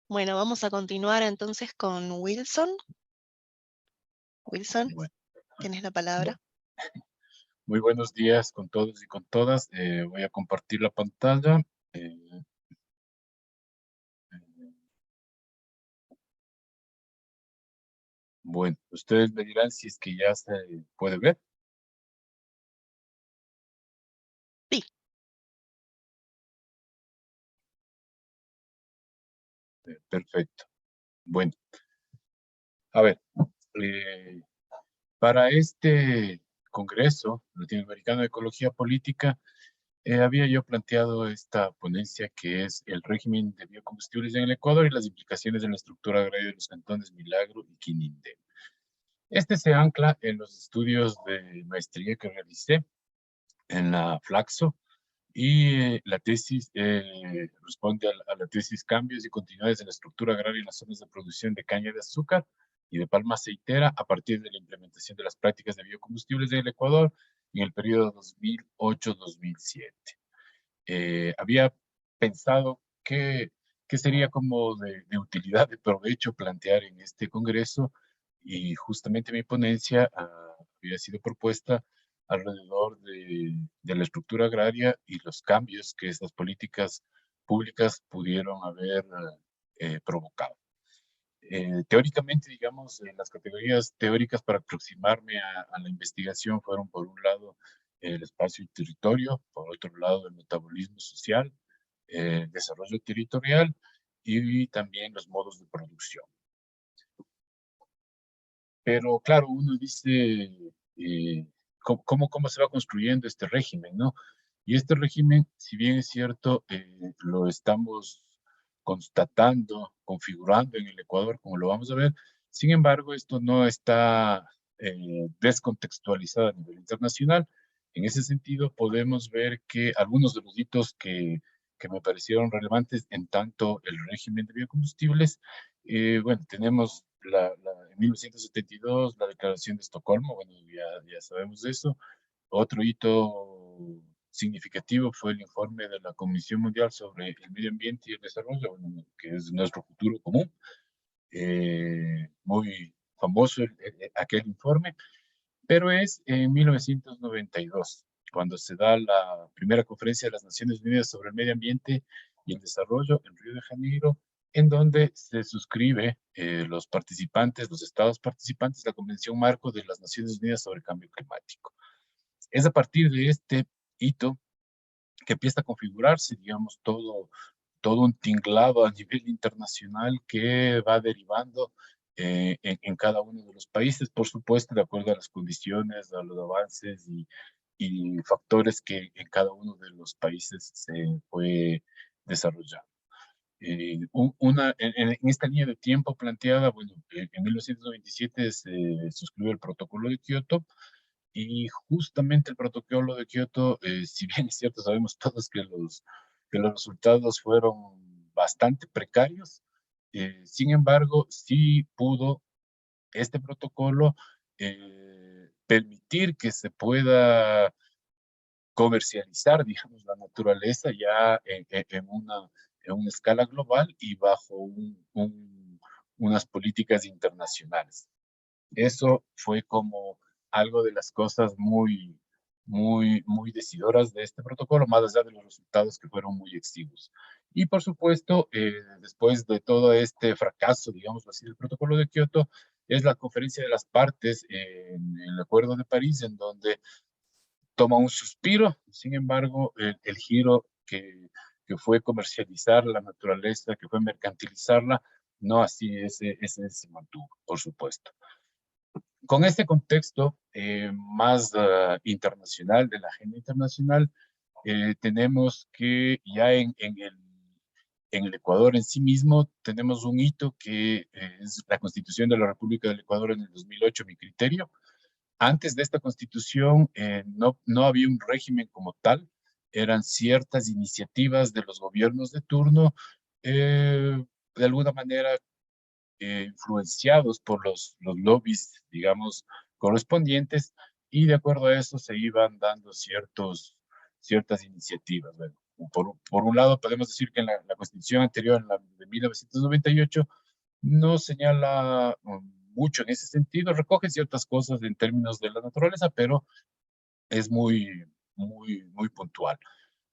Bueno, vamos a continuar entonces con Wilson. Wilson, Bueno, tienes la palabra. muy buenos días con todos y con todas. Voy a compartir la pantalla. Bueno, ustedes me dirán si es que ya se puede ver. Sí. Perfecto. Bueno, a ver, para este Congreso Latinoamericano de Ecología Política, había yo planteado esta ponencia que es el régimen de biocombustibles en el Ecuador y las implicaciones en la estructura agraria de los cantones Milagro y Quinindé. Este se ancla en los estudios de maestría que realicé en la Flaxo, y la tesis responde a la tesis Cambios y continuidades en la estructura agraria en las zonas de producción de caña de azúcar y de palma aceitera a partir de la implementación de las prácticas de biocombustibles en el Ecuador en el periodo 2008-2007. Había pensado que sería como de utilidad, de provecho plantear en este congreso, y justamente mi ponencia había sido propuesta alrededor de la estructura agraria y los cambios que estas políticas públicas pudieron haber provocado. Teóricamente, digamos, las categorías teóricas para aproximarme a la investigación fueron, por un lado, el espacio y territorio, por otro lado, el metabolismo social, el desarrollo territorial y también los modos de producción. Pero claro, uno dice, ¿cómo se va construyendo este régimen, no? Y este régimen, si bien es cierto, lo estamos constatando, configurando en el Ecuador, como lo vamos a ver, sin embargo, esto no está descontextualizado a nivel internacional. En ese sentido, podemos ver que algunos de los hitos que me parecieron relevantes en tanto el régimen de biocombustibles, bueno, tenemos en 1972 la Declaración de Estocolmo, bueno, ya sabemos de eso. Otro hito significativo fue el informe de la Comisión Mundial sobre el Medio Ambiente y el Desarrollo, bueno, que es nuestro futuro común. Muy famoso aquel informe, pero es en 1992, cuando se da la primera conferencia de las Naciones Unidas sobre el Medio Ambiente y el Desarrollo en Río de Janeiro, en donde se suscribe los participantes, los estados participantes, la Convención Marco de las Naciones Unidas sobre el Cambio Climático. Es a partir de este hito que empieza a configurarse, digamos, todo un tinglado a nivel internacional que va derivando en cada uno de los países, por supuesto, de acuerdo a las condiciones, a los avances y factores que en cada uno de los países se fue desarrollando. En esta línea de tiempo planteada, bueno, en 1997 se suscribió el Protocolo de Kioto, y justamente el Protocolo de Kioto, si bien es cierto, sabemos todos que los resultados fueron bastante precarios, sin embargo, sí pudo este protocolo permitir que se pueda comercializar, digamos, la naturaleza ya en una escala global y bajo unas políticas internacionales. Eso fue como algo de las cosas muy decidoras de este protocolo, más allá de los resultados que fueron muy exiguos. Y por supuesto, después de todo este fracaso, digamos así, del protocolo de Kioto, es la conferencia de las partes en el Acuerdo de París, en donde toma un suspiro. Sin embargo, el giro que fue comercializar la naturaleza, que fue mercantilizarla, no así, ese se mantuvo, por supuesto. Con este contexto más internacional, de la agenda internacional, tenemos que ya en el Ecuador en sí mismo tenemos un hito que es la Constitución de la República del Ecuador en el 2008, mi criterio. Antes de esta Constitución no había un régimen como tal, eran ciertas iniciativas de los gobiernos de turno, de alguna manera influenciados por los lobbies, digamos, correspondientes, y de acuerdo a eso se iban dando ciertas iniciativas. Bueno, por un lado, podemos decir que en la Constitución anterior, en la de 1998, no señala mucho en ese sentido, recoge ciertas cosas en términos de la naturaleza, pero es muy puntual.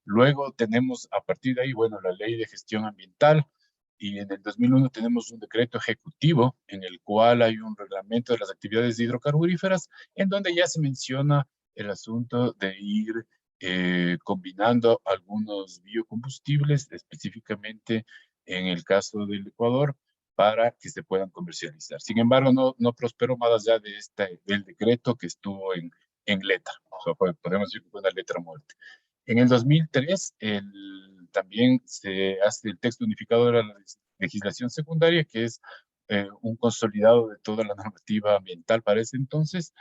Luego tenemos a partir de ahí, bueno, la Ley de Gestión Ambiental, y en el 2001 tenemos un decreto ejecutivo en el cual hay un reglamento de las actividades hidrocarburíferas en donde ya se menciona el asunto de ir combinando algunos biocombustibles, específicamente en el caso del Ecuador, para que se puedan comercializar. Sin embargo, no prosperó más allá del decreto que estuvo en letra. O sea, podemos decir que fue una letra muerta. En el 2003 también se hace el texto unificado de la legislación secundaria, que es un consolidado de toda la normativa ambiental para ese entonces.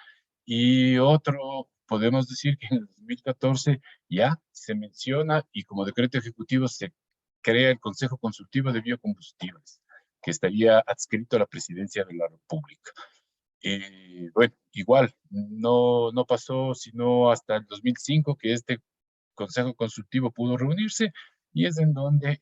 Y otro, podemos decir que en el 2014 ya se menciona y como decreto ejecutivo se crea el Consejo Consultivo de Biocombustibles, que estaría adscrito a la Presidencia de la República. Bueno, igual, no pasó sino hasta el 2005 que este Consejo Consultivo pudo reunirse y es en donde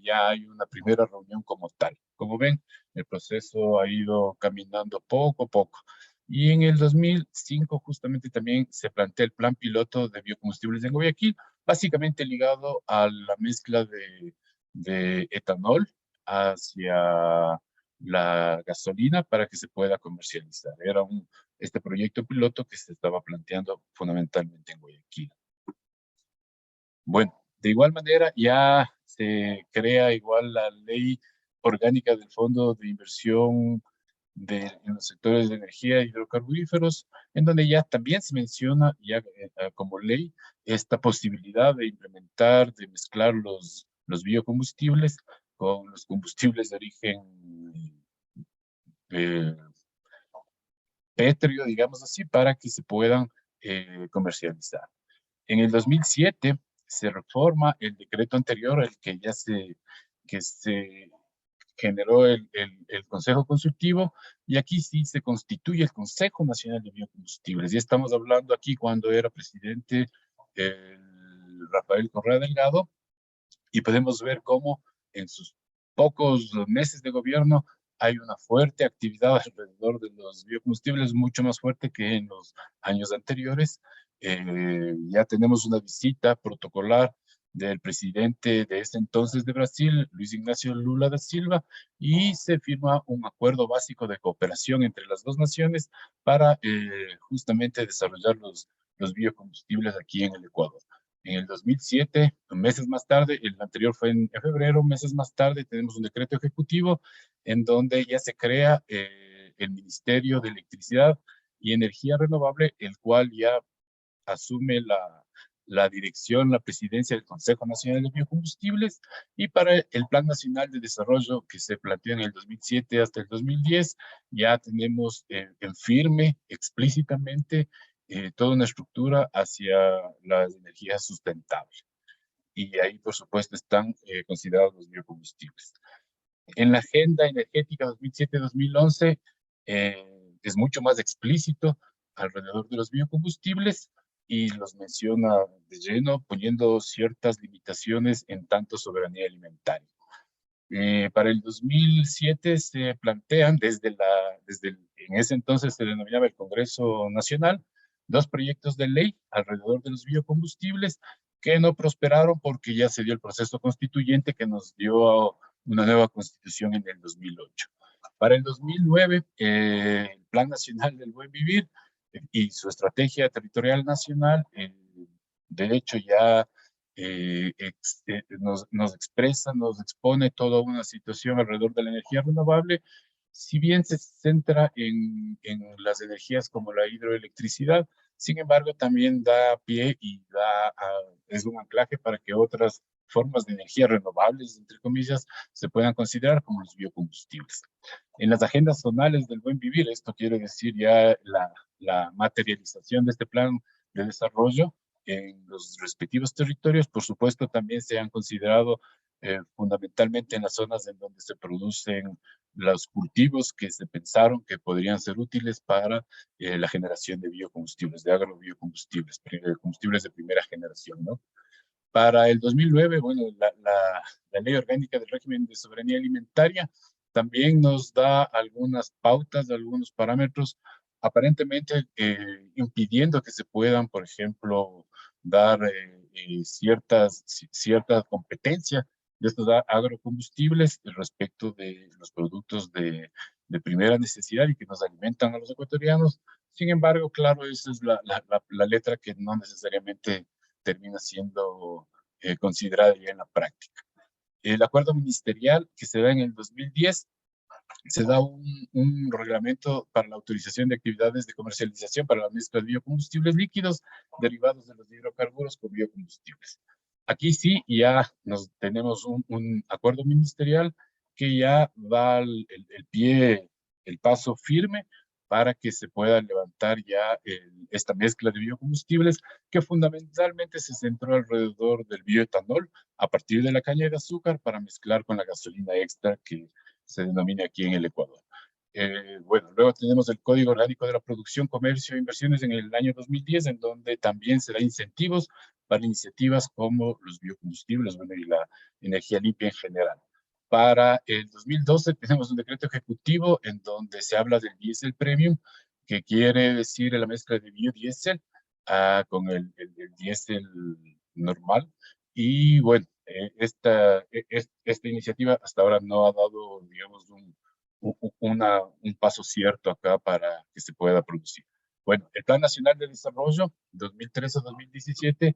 ya hay una primera reunión como tal. Como ven, el proceso ha ido caminando poco a poco. Y en el 2005 justamente también se plantea el plan piloto de biocombustibles en Guayaquil, básicamente ligado a la mezcla de etanol hacia la gasolina para que se pueda comercializar. Era este proyecto piloto que se estaba planteando fundamentalmente en Guayaquil. Bueno, de igual manera ya se crea igual la ley orgánica del Fondo de Inversión en los sectores de energía y hidrocarburíferos, en donde ya también se menciona ya como ley esta posibilidad de implementar, de mezclar los biocombustibles con los combustibles de origen eh, pétreo, digamos así, para que se puedan comercializar. En el 2007 se reforma el decreto anterior, el que se generó el Consejo Consultivo, y aquí sí se constituye el Consejo Nacional de Biocombustibles. Ya estamos hablando aquí cuando era presidente Rafael Correa Delgado, y podemos ver cómo en sus pocos meses de gobierno hay una fuerte actividad alrededor de los biocombustibles, mucho más fuerte que en los años anteriores. Ya tenemos una visita protocolar del presidente de ese entonces de Brasil, Luis Ignacio Lula da Silva, y se firma un acuerdo básico de cooperación entre las dos naciones para justamente desarrollar los biocombustibles aquí en el Ecuador. En el 2007, meses más tarde, el anterior fue en febrero, meses más tarde tenemos un decreto ejecutivo en donde ya se crea el Ministerio de Electricidad y Energía Renovable, el cual ya asume la dirección, la presidencia del Consejo Nacional de Biocombustibles, y para el Plan Nacional de Desarrollo que se planteó en el 2007 hasta el 2010, ya tenemos en firme explícitamente toda una estructura hacia las energías sustentables. Y ahí, por supuesto, están considerados los biocombustibles. En la Agenda Energética 2007-2011 es mucho más explícito alrededor de los biocombustibles y los menciona de lleno, poniendo ciertas limitaciones en tanto soberanía alimentaria. Para el 2007 se plantean en ese entonces se denominaba el Congreso Nacional, dos proyectos de ley alrededor de los biocombustibles que no prosperaron porque ya se dio el proceso constituyente que nos dio una nueva constitución en el 2008. Para el 2009, el Plan Nacional del Buen Vivir y su estrategia territorial nacional, de hecho ya nos expresa, nos expone toda una situación alrededor de la energía renovable, si bien se centra en las energías como la hidroelectricidad, sin embargo también da pie y es un anclaje para que otras formas de energía renovables, entre comillas, se puedan considerar como los biocombustibles. En las agendas zonales del buen vivir, esto quiere decir ya la materialización de este plan de desarrollo, en los respectivos territorios, por supuesto, también se han considerado fundamentalmente en las zonas en donde se producen los cultivos que se pensaron que podrían ser útiles para la generación de biocombustibles, de agrobiocombustibles, combustibles de primera generación, ¿no? Para el 2009, bueno, la Ley Orgánica del Régimen de Soberanía Alimentaria también nos da algunas pautas, algunos parámetros, aparentemente impidiendo que se puedan, por ejemplo, dar cierta competencia de estos agrocombustibles respecto de los productos de primera necesidad y que nos alimentan a los ecuatorianos. Sin embargo, claro, esa es la letra que no necesariamente termina siendo considerada ya en la práctica. El acuerdo ministerial que se da en el 2010, se da un reglamento para la autorización de actividades de comercialización para la mezcla de biocombustibles líquidos derivados de los hidrocarburos con biocombustibles. Aquí sí ya tenemos un acuerdo ministerial que ya da el paso firme para que se pueda levantar ya esta mezcla de biocombustibles que fundamentalmente se centró alrededor del bioetanol a partir de la caña de azúcar para mezclar con la gasolina extra que se denomina aquí en el Ecuador. Bueno, luego tenemos el Código Orgánico de la Producción, Comercio e Inversiones en el año 2010, en donde también se da incentivos para iniciativas como los biocombustibles, bueno, y la energía limpia en general. Para el 2012 tenemos un decreto ejecutivo en donde se habla del diésel premium, que quiere decir la mezcla de biodiesel con el diésel normal. Y bueno, esta iniciativa hasta ahora no ha dado, digamos, un paso cierto acá para que se pueda producir. Bueno, el Plan Nacional de Desarrollo 2013-2017,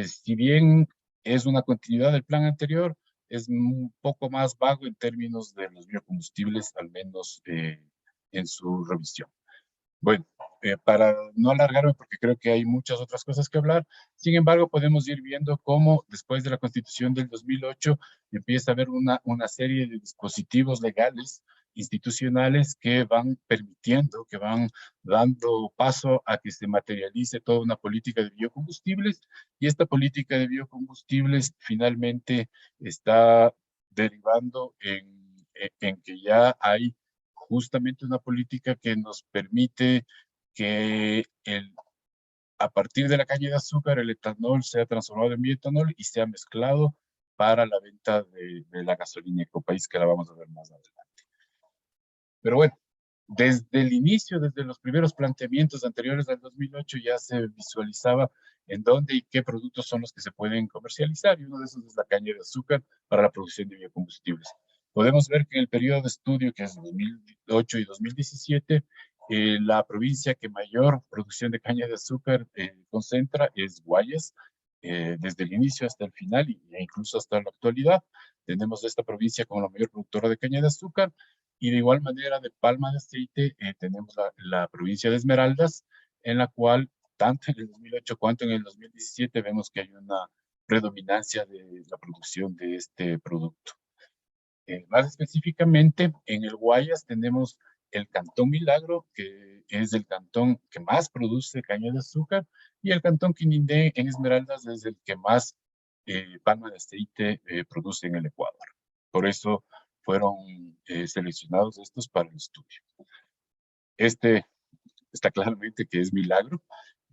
si bien es una continuidad del plan anterior, es un poco más vago en términos de los biocombustibles, al menos en su revisión. Bueno, para no alargarme, porque creo que hay muchas otras cosas que hablar, sin embargo, podemos ir viendo cómo después de la Constitución del 2008 empieza a haber una serie de dispositivos legales, institucionales, que van permitiendo, que van dando paso a que se materialice toda una política de biocombustibles, y esta política de biocombustibles finalmente está derivando en que ya hay justamente una política que nos permite que a partir de la caña de azúcar el etanol sea transformado en bioetanol y sea mezclado para la venta de la gasolina Ecopaís, que la vamos a ver más adelante. Pero bueno, desde el inicio, desde los primeros planteamientos anteriores al 2008, ya se visualizaba en dónde y qué productos son los que se pueden comercializar, y uno de esos es la caña de azúcar para la producción de biocombustibles. Podemos ver que en el periodo de estudio, que es 2008 y 2017, la provincia que mayor producción de caña de azúcar concentra es Guayas, desde el inicio hasta el final e incluso hasta la actualidad. Tenemos esta provincia como la mayor productora de caña de azúcar, y de igual manera de palma de aceite tenemos la provincia de Esmeraldas, en la cual tanto en el 2008 cuanto en el 2017 vemos que hay una predominancia de la producción de este producto. Más específicamente, en el Guayas tenemos el Cantón Milagro, que es el cantón que más produce caña de azúcar, y el Cantón Quinindé en Esmeraldas es el que más palma de aceite produce en el Ecuador. Por eso fueron seleccionados estos para el estudio. Este está claramente que es Milagro.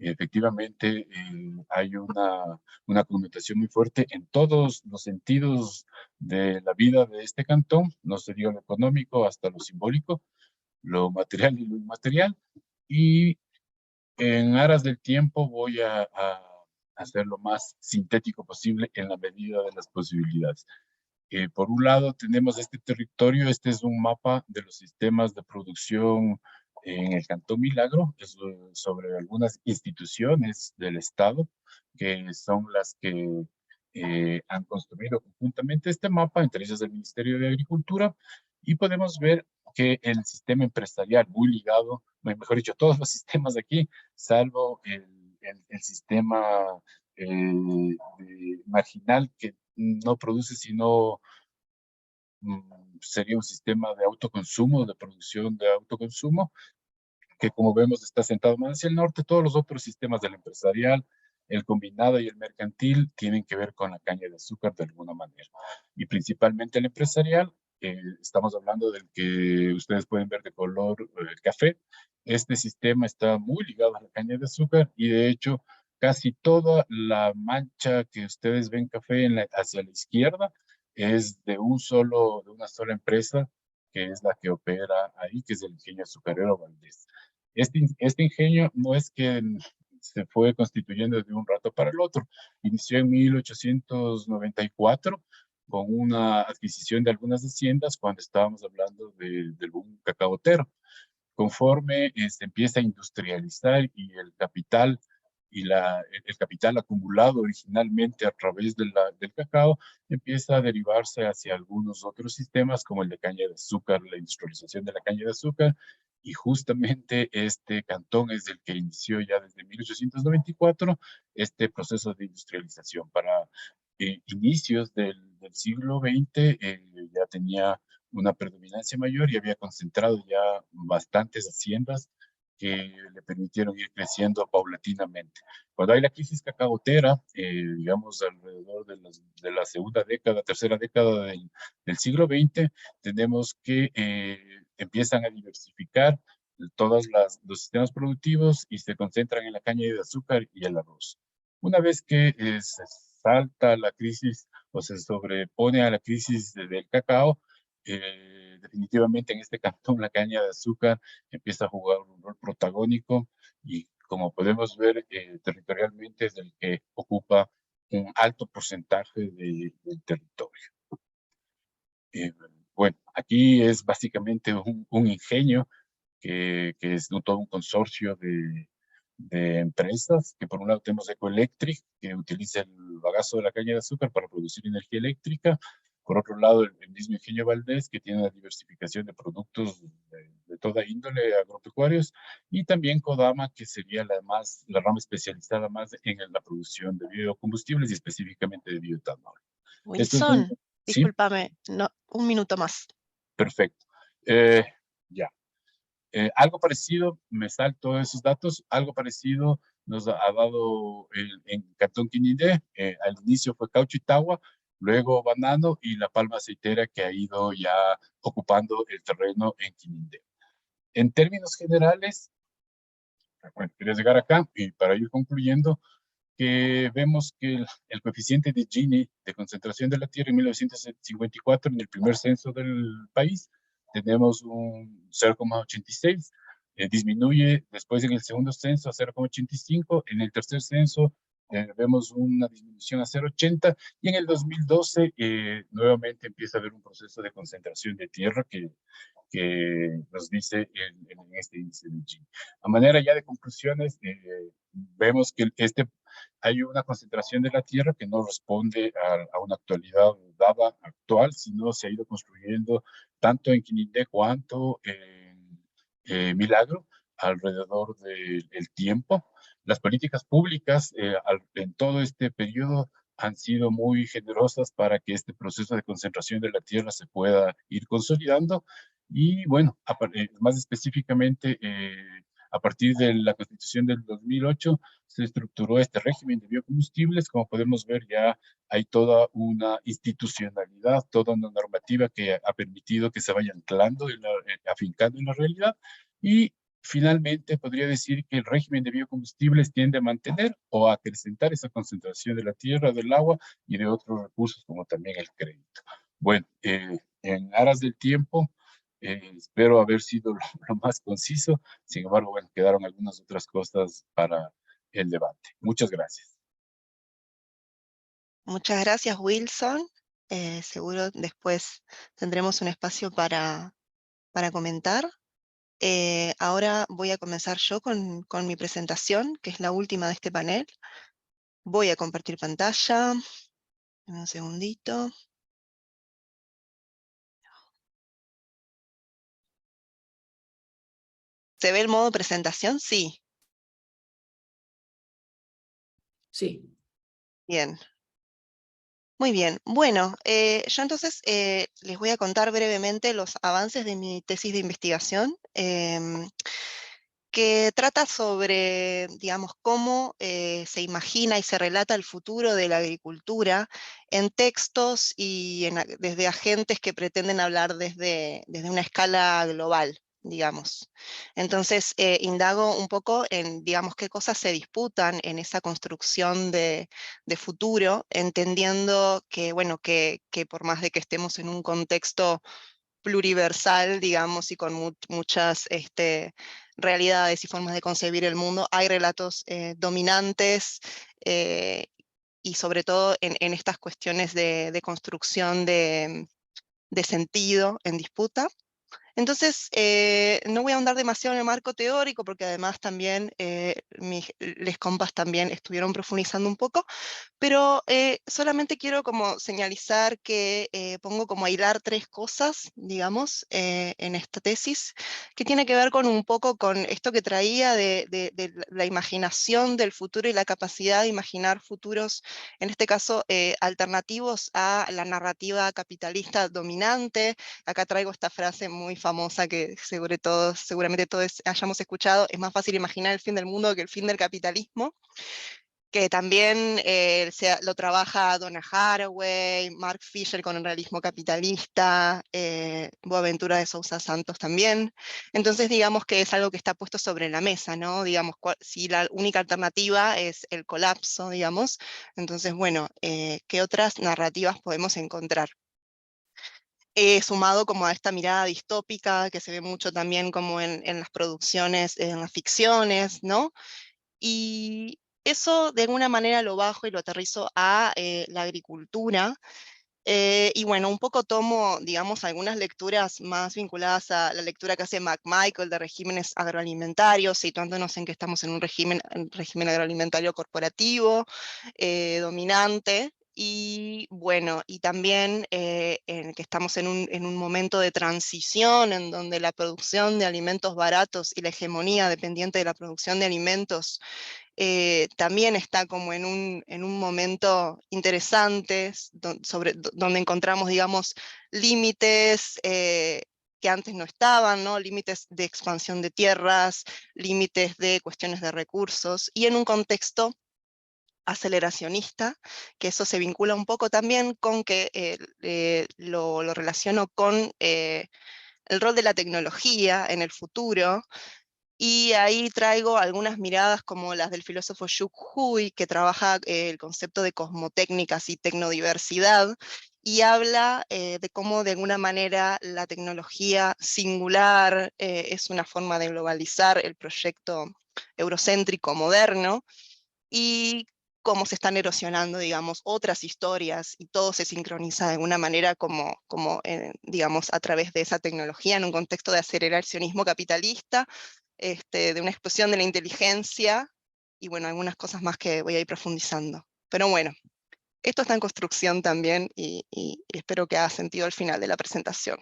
Efectivamente, hay una connotación muy fuerte en todos los sentidos de la vida de este cantón, no sería lo económico hasta lo simbólico, lo material y lo inmaterial. Y en aras del tiempo voy a hacer lo más sintético posible en la medida de las posibilidades. Por un lado tenemos este territorio, este es un mapa de los sistemas de producción en el Cantón Milagro, es sobre algunas instituciones del Estado, que son las que han construido conjuntamente este mapa, entre ellas el Ministerio de Agricultura, y podemos ver que el sistema empresarial, muy ligado, mejor dicho, todos los sistemas de aquí, salvo el sistema marginal, que no produce sino sería un sistema de autoconsumo, de producción de autoconsumo, que como vemos está sentado más hacia el norte. Todos los otros sistemas del empresarial, el combinado y el mercantil, tienen que ver con la caña de azúcar de alguna manera. Y principalmente el empresarial, estamos hablando del que ustedes pueden ver de color café. Este sistema está muy ligado a la caña de azúcar, y de hecho casi toda la mancha que ustedes ven café hacia la izquierda es de una sola empresa, que es la que opera ahí, que es el ingenio azucarero Valdés. Este ingenio no es que se fue constituyendo de un rato para el otro. Inició en 1894 con una adquisición de algunas haciendas, cuando estábamos hablando del boom cacaotero. Conforme se empieza a industrializar y el capital el capital acumulado originalmente a través del cacao empieza a derivarse hacia algunos otros sistemas, como el de caña de azúcar, la industrialización de la caña de azúcar, y justamente este cantón es el que inició ya desde 1894 este proceso de industrialización. Para inicios del siglo XX ya tenía una predominancia mayor y había concentrado ya bastantes haciendas que le permitieron ir creciendo paulatinamente. Cuando hay la crisis cacaotera, digamos alrededor de la segunda década, tercera década del siglo XX, tenemos que empiezan a diversificar todos los sistemas productivos y se concentran en la caña de azúcar y el arroz. Una vez que se salta la crisis o se sobrepone a la crisis del cacao, definitivamente en este cantón la caña de azúcar empieza a jugar un rol protagónico, y como podemos ver territorialmente es el que ocupa un alto porcentaje del territorio. bueno, aquí es básicamente un ingenio que es todo un consorcio de empresas, que por un lado tenemos Ecoelectric, que utiliza el bagazo de la caña de azúcar para producir energía eléctrica. Por otro lado, el mismo Ingenio Valdés, que tiene una diversificación de productos de toda índole agropecuarios, y también Kodama, que sería la rama especializada más en la producción de biocombustibles y específicamente de bioetanol. Estos son, Wilson, sí, discúlpame, no, un minuto más. perfecto. Ya. Algo parecido, me salto esos datos, algo parecido nos ha dado en Cantón Quinindé. Al inicio fue Caucho y Tagua, luego Banano y La Palma Aceitera, que ha ido ya ocupando el terreno en Quinindé. En términos generales, bueno, quería llegar acá y para ir concluyendo, que vemos que el coeficiente de Gini, de concentración de la tierra en 1954, en el primer censo del país, tenemos un 0,86, disminuye después en el segundo censo a 0,85, en el tercer censo vemos una disminución a 0,80, y en el 2012 nuevamente empieza a haber un proceso de concentración de tierra que nos dice en este índice de Gini. A manera ya de conclusiones, vemos que hay una concentración de la tierra que no responde a una actualidad dada actual, sino se ha ido construyendo tanto en Quinindé cuanto en Milagro alrededor del tiempo. Las políticas públicas en todo este periodo han sido muy generosas para que este proceso de concentración de la tierra se pueda ir consolidando. Y bueno, más específicamente, a partir de la Constitución del 2008, se estructuró este régimen de biocombustibles. Como podemos ver, ya hay toda una institucionalidad, toda una normativa que ha permitido que se vaya anclando, afincando en la realidad. Y finalmente, podría decir que el régimen de biocombustibles tiende a mantener o a acrecentar esa concentración de la tierra, del agua y de otros recursos, como también el crédito. Bueno, en aras del tiempo, espero haber sido lo más conciso. Sin embargo, bueno, quedaron algunas otras cosas para el debate. Muchas gracias. Muchas gracias, Wilson. Seguro después tendremos un espacio para comentar. Ahora voy a comenzar yo con mi presentación, que es la última de este panel. Voy a compartir pantalla. Dame un segundito. ¿Se ve el modo presentación? Sí. Sí. Bien. Muy bien. Bueno, yo entonces les voy a contar brevemente los avances de mi tesis de investigación, que trata sobre, digamos, cómo se imagina y se relata el futuro de la agricultura en textos y desde agentes que pretenden hablar desde una escala global, digamos. Entonces, indago un poco en, digamos, qué cosas se disputan en esa construcción de futuro, entendiendo que, bueno, que por más de que estemos en un contexto pluriversal, digamos, y con muchas realidades y formas de concebir el mundo, hay relatos dominantes, y sobre todo en estas cuestiones de construcción de sentido en disputa. Entonces, no voy a ahondar demasiado en el marco teórico, porque además también les compas también estuvieron profundizando un poco, pero solamente quiero como señalizar que pongo como a hilar tres cosas, digamos, en esta tesis, que tiene que ver con un poco con esto que traía de la imaginación del futuro y la capacidad de imaginar futuros, en este caso, alternativos a la narrativa capitalista dominante. Acá traigo esta frase muy famosa que seguramente todos hayamos escuchado: es más fácil imaginar el fin del mundo que el fin del capitalismo, que también lo trabaja Donna Haraway, Mark Fisher con el realismo capitalista, Boaventura de Sousa Santos también. Entonces digamos que es algo que está puesto sobre la mesa, ¿no? Digamos, si la única alternativa es el colapso, digamos, entonces bueno, ¿qué otras narrativas podemos encontrar? Sumado como a esta mirada distópica que se ve mucho también como en las producciones, en las ficciones, ¿no? Y eso de alguna manera lo bajo y lo aterrizo a la agricultura, Y bueno, un poco tomo, digamos, algunas lecturas más vinculadas a la lectura que hace McMichael de regímenes agroalimentarios, situándonos en que estamos en un régimen agroalimentario corporativo, dominante, y bueno, y también en que estamos en un momento de transición en donde la producción de alimentos baratos y la hegemonía dependiente de la producción de alimentos también está como en un momento interesante, donde encontramos, digamos, límites que antes no estaban, ¿no? Límites de expansión de tierras, límites de cuestiones de recursos, y en un contexto aceleracionista, que eso se vincula un poco también con que lo relaciono con el rol de la tecnología en el futuro, y ahí traigo algunas miradas como las del filósofo Xu Hui, que trabaja el concepto de cosmotécnicas y tecnodiversidad, y habla de cómo de alguna manera la tecnología singular es una forma de globalizar el proyecto eurocéntrico moderno, y cómo se están erosionando, digamos, otras historias, y todo se sincroniza de alguna manera digamos, a través de esa tecnología en un contexto de aceleracionismo capitalista, de una explosión de la inteligencia, y bueno, algunas cosas más que voy a ir profundizando. Pero bueno, esto está en construcción también, y espero que haga sentido al final de la presentación.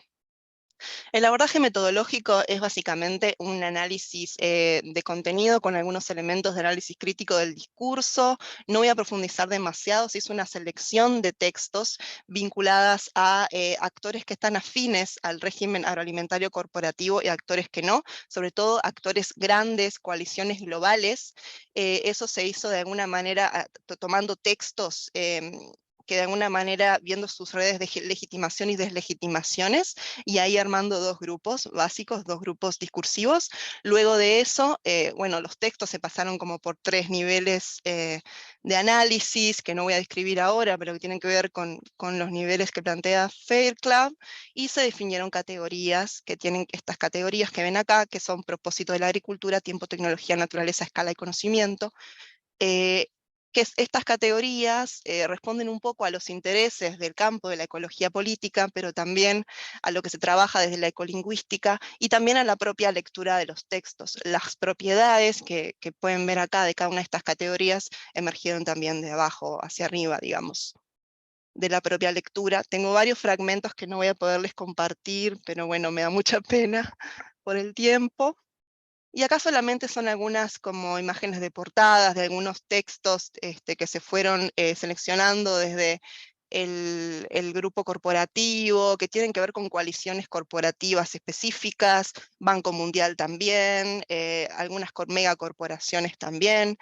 El abordaje metodológico es básicamente un análisis de contenido con algunos elementos de análisis crítico del discurso. No voy a profundizar demasiado, si es una selección de textos vinculadas a actores que están afines al régimen agroalimentario corporativo y actores que no, sobre todo actores grandes, coaliciones globales. Eso se hizo de alguna manera tomando textos que de alguna manera viendo sus redes de legitimación y deslegitimaciones, y ahí armando dos grupos básicos, dos grupos discursivos. Luego de eso, bueno, los textos se pasaron como por 3 niveles de análisis, que no voy a describir ahora, pero que tienen que ver con los niveles que plantea Fairclough, y se definieron categorías, que tienen estas categorías que ven acá, que son propósito de la agricultura, tiempo, tecnología, naturaleza, escala y conocimiento. Estas categorías responden un poco a los intereses del campo de la ecología política, pero también a lo que se trabaja desde la ecolingüística, y también a la propia lectura de los textos. Las propiedades que pueden ver acá de cada una de estas categorías emergieron también de abajo hacia arriba, digamos, de la propia lectura. Tengo varios fragmentos que no voy a poderles compartir, pero bueno, me da mucha pena por el tiempo. Y acá solamente son algunas como imágenes de portadas de algunos textos que se fueron seleccionando desde el grupo corporativo, que tienen que ver con coaliciones corporativas específicas, Banco Mundial también, algunas megacorporaciones también,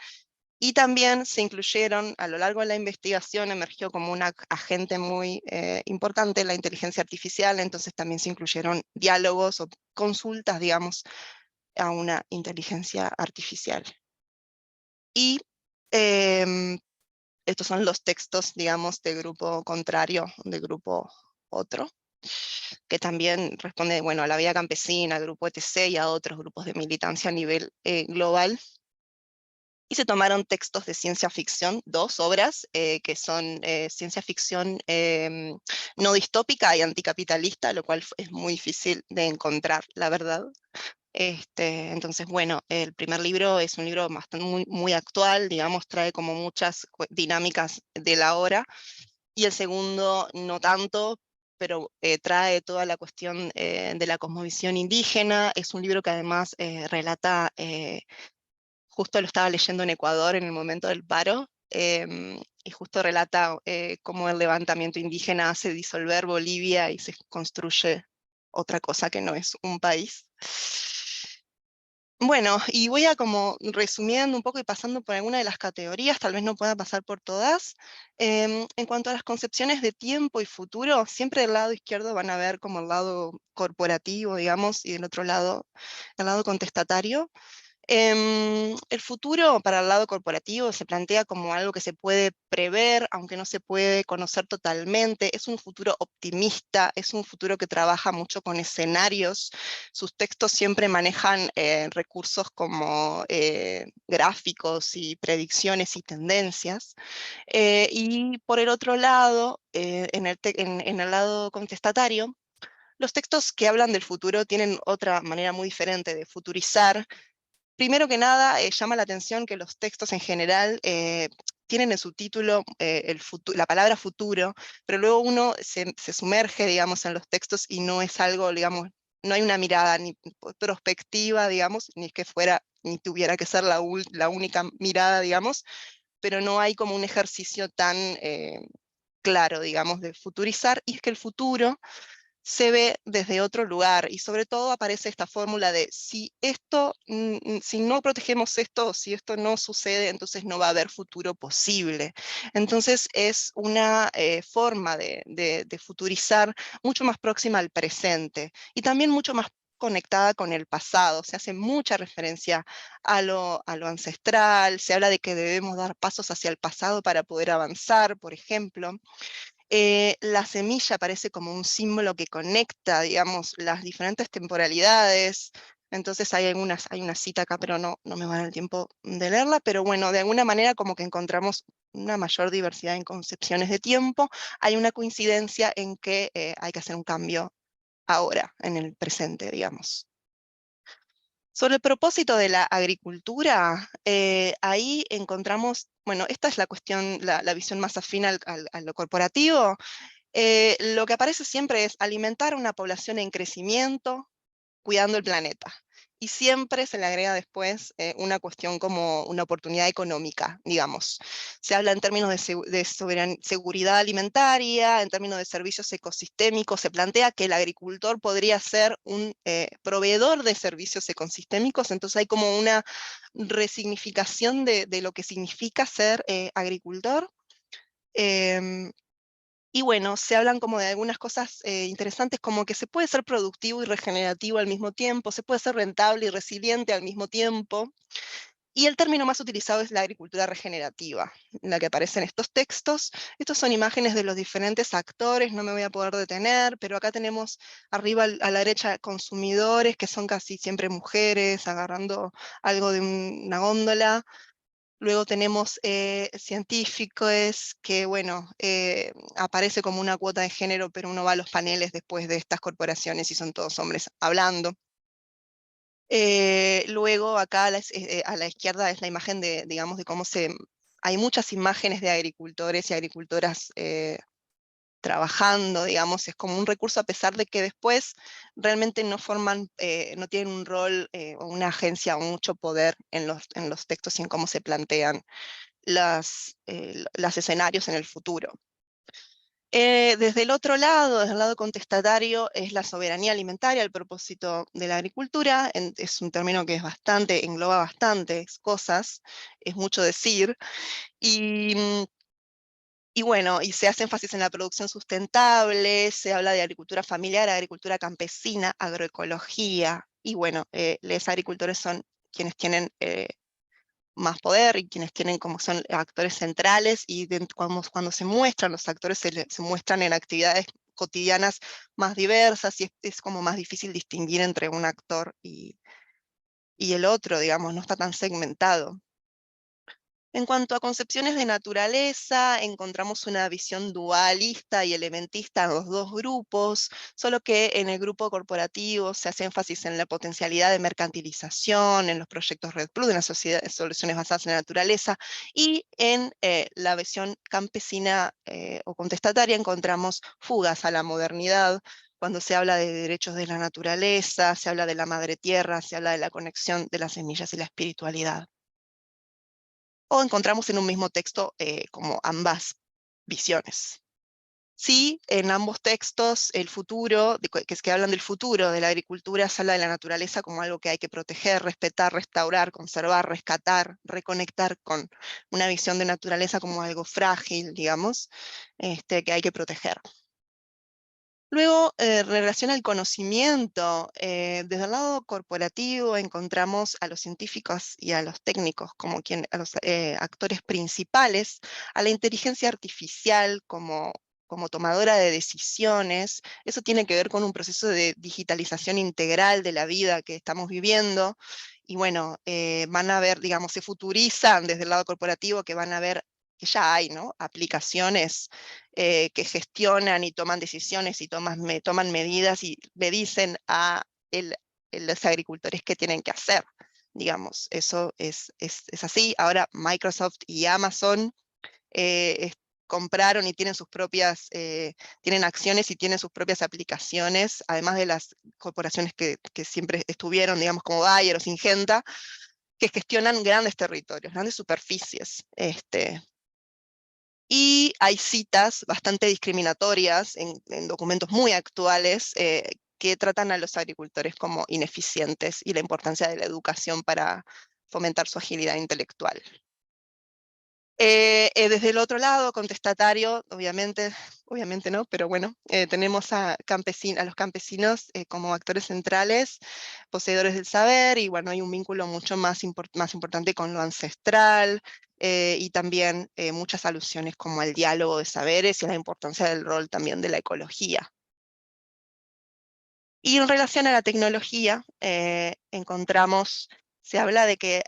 y también se incluyeron, a lo largo de la investigación emergió como un agente muy importante la inteligencia artificial, entonces también se incluyeron diálogos o consultas, digamos, a una inteligencia artificial. Y estos son los textos, digamos, de grupo contrario, de grupo otro, que también responde, bueno, a la vida campesina, al grupo ETC y a otros grupos de militancia a nivel global. Y se tomaron textos de ciencia ficción, 2 obras, que son ciencia ficción no distópica y anticapitalista, lo cual es muy difícil de encontrar, la verdad. Entonces, bueno, el primer libro es un libro bastante muy actual, digamos, trae como muchas dinámicas de la hora, y el segundo no tanto, pero trae toda la cuestión de la cosmovisión indígena. Es un libro que además relata, justo lo estaba leyendo en Ecuador en el momento del paro, y justo relata cómo el levantamiento indígena hace disolver Bolivia y se construye otra cosa que no es un país. Bueno, y voy a como resumiendo un poco y pasando por alguna de las categorías, tal vez no pueda pasar por todas. En cuanto a las concepciones de tiempo y futuro, siempre del lado izquierdo van a ver como el lado corporativo, digamos, y del otro lado, el lado contestatario. El futuro para el lado corporativo se plantea como algo que se puede prever, aunque no se puede conocer totalmente. Es un futuro optimista, es un futuro que trabaja mucho con escenarios. Sus textos siempre manejan recursos como gráficos y predicciones y tendencias. Y por el otro lado, en el lado contestatario, los textos que hablan del futuro tienen otra manera muy diferente de futurizar. Primero que nada, llama la atención que los textos en general tienen en su título la palabra futuro, pero luego uno se sumerge, digamos, en los textos y no es algo, digamos, no hay una mirada ni prospectiva, digamos, ni que fuera, ni tuviera que ser la única mirada, digamos, pero no hay como un ejercicio tan claro, digamos, de futurizar, y es que el futuro se ve desde otro lugar, y sobre todo aparece esta fórmula de si si no protegemos esto, si esto no sucede, entonces no va a haber futuro posible. Entonces es una forma de futurizar mucho más próxima al presente, y también mucho más conectada con el pasado. Se hace mucha referencia a lo ancestral, se habla de que debemos dar pasos hacia el pasado para poder avanzar, por ejemplo. La semilla parece como un símbolo que conecta, digamos, las diferentes temporalidades. Entonces hay una cita acá, pero no me va a dar el tiempo de leerla, pero bueno, de alguna manera como que encontramos una mayor diversidad en concepciones de tiempo. Hay una coincidencia en que hay que hacer un cambio ahora, en el presente, digamos. Sobre el propósito de la agricultura, ahí encontramos, bueno, esta es la cuestión, la visión más afín a lo corporativo. Lo que aparece siempre es alimentar a una población en crecimiento, cuidando el planeta. Y siempre se le agrega después una cuestión como una oportunidad económica, digamos. Se habla en términos de seguridad alimentaria, en términos de servicios ecosistémicos. Se plantea que el agricultor podría ser un proveedor de servicios ecosistémicos, entonces hay como una resignificación de lo que significa ser agricultor. Em, y bueno, se hablan como de algunas cosas interesantes, como que se puede ser productivo y regenerativo al mismo tiempo, se puede ser rentable y resiliente al mismo tiempo. Y el término más utilizado es la agricultura regenerativa, en la que aparecen estos textos. Estos son imágenes de los diferentes actores, no me voy a poder detener, pero acá tenemos arriba a la derecha consumidores, que son casi siempre mujeres, agarrando algo de una góndola. Luego tenemos científicos que, bueno, aparece como una cuota de género, pero uno va a los paneles después de estas corporaciones y son todos hombres hablando. Luego acá a la izquierda es la imagen de, digamos, de cómo hay muchas imágenes de agricultores y agricultoras trabajando, digamos, es como un recurso, a pesar de que después realmente no tienen un rol o una agencia o mucho poder en los textos y en cómo se plantean los escenarios en el futuro. Desde el otro lado, desde el lado contestatario, es la soberanía alimentaria, el propósito de la agricultura. Es un término que engloba bastantes cosas, es mucho decir, y bueno, y se hace énfasis en la producción sustentable, se habla de agricultura familiar, agricultura campesina, agroecología, y bueno, los agricultores son quienes tienen más poder y quienes tienen como son actores centrales, y cuando se muestran, los actores se muestran en actividades cotidianas más diversas, y es como más difícil distinguir entre un actor y el otro, digamos, no está tan segmentado. En cuanto a concepciones de naturaleza, encontramos una visión dualista y elementista en los dos grupos, solo que en el grupo corporativo se hace énfasis en la potencialidad de mercantilización, en los proyectos Red Plus, en las soluciones basadas en la naturaleza, y en la visión campesina o contestataria encontramos fugas a la modernidad, cuando se habla de derechos de la naturaleza, se habla de la madre tierra, se habla de la conexión de las semillas y la espiritualidad. O encontramos en un mismo texto como ambas visiones. Sí, en ambos textos el futuro, que hablan del futuro de la agricultura, se habla de la naturaleza como algo que hay que proteger, respetar, restaurar, conservar, rescatar, reconectar con una visión de naturaleza como algo frágil, digamos, que hay que proteger. Luego, en relación al conocimiento, desde el lado corporativo encontramos a los científicos y a los técnicos como a los actores principales, a la inteligencia artificial como tomadora de decisiones. Eso tiene que ver con un proceso de digitalización integral de la vida que estamos viviendo. Y bueno, van a ver, digamos, se futurizan desde el lado corporativo que van a ver que ya hay, ¿no?, aplicaciones que gestionan y toman decisiones y toman medidas y le dicen a los agricultores qué tienen que hacer. Digamos, eso es así. Ahora Microsoft y Amazon compraron y tienen sus propias, tienen acciones y tienen sus propias aplicaciones, además de las corporaciones que siempre estuvieron, digamos, como Bayer o Syngenta, que gestionan grandes territorios, grandes superficies. Y hay citas bastante discriminatorias en documentos muy actuales que tratan a los agricultores como ineficientes y la importancia de la educación para fomentar su agilidad intelectual. Desde el otro lado, contestatario, obviamente no, pero bueno, tenemos a los campesinos como actores centrales, poseedores del saber, y bueno, hay un vínculo mucho más importante con lo ancestral, y también muchas alusiones como al diálogo de saberes y a la importancia del rol también de la ecología. Y en relación a la tecnología, se habla de que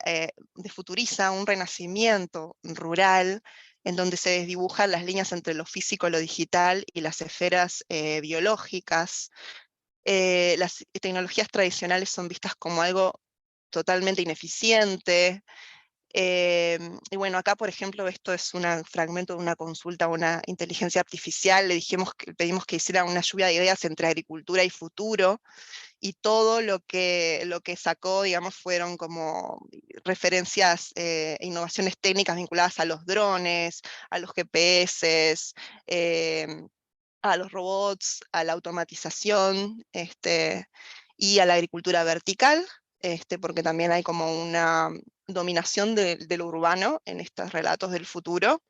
futuriza un renacimiento rural en donde se desdibujan las líneas entre lo físico, lo digital y las esferas biológicas. Las tecnologías tradicionales son vistas como algo totalmente ineficiente. Y bueno, acá, por ejemplo, esto es un fragmento de una consulta a una inteligencia artificial. Pedimos que hiciera una lluvia de ideas entre agricultura y futuro, y todo lo que sacó, digamos, fueron como referencias e innovaciones técnicas vinculadas a los drones, a los GPS, a los robots, a la automatización, y a la agricultura vertical, porque también hay como una dominación de lo urbano en estos relatos del futuro,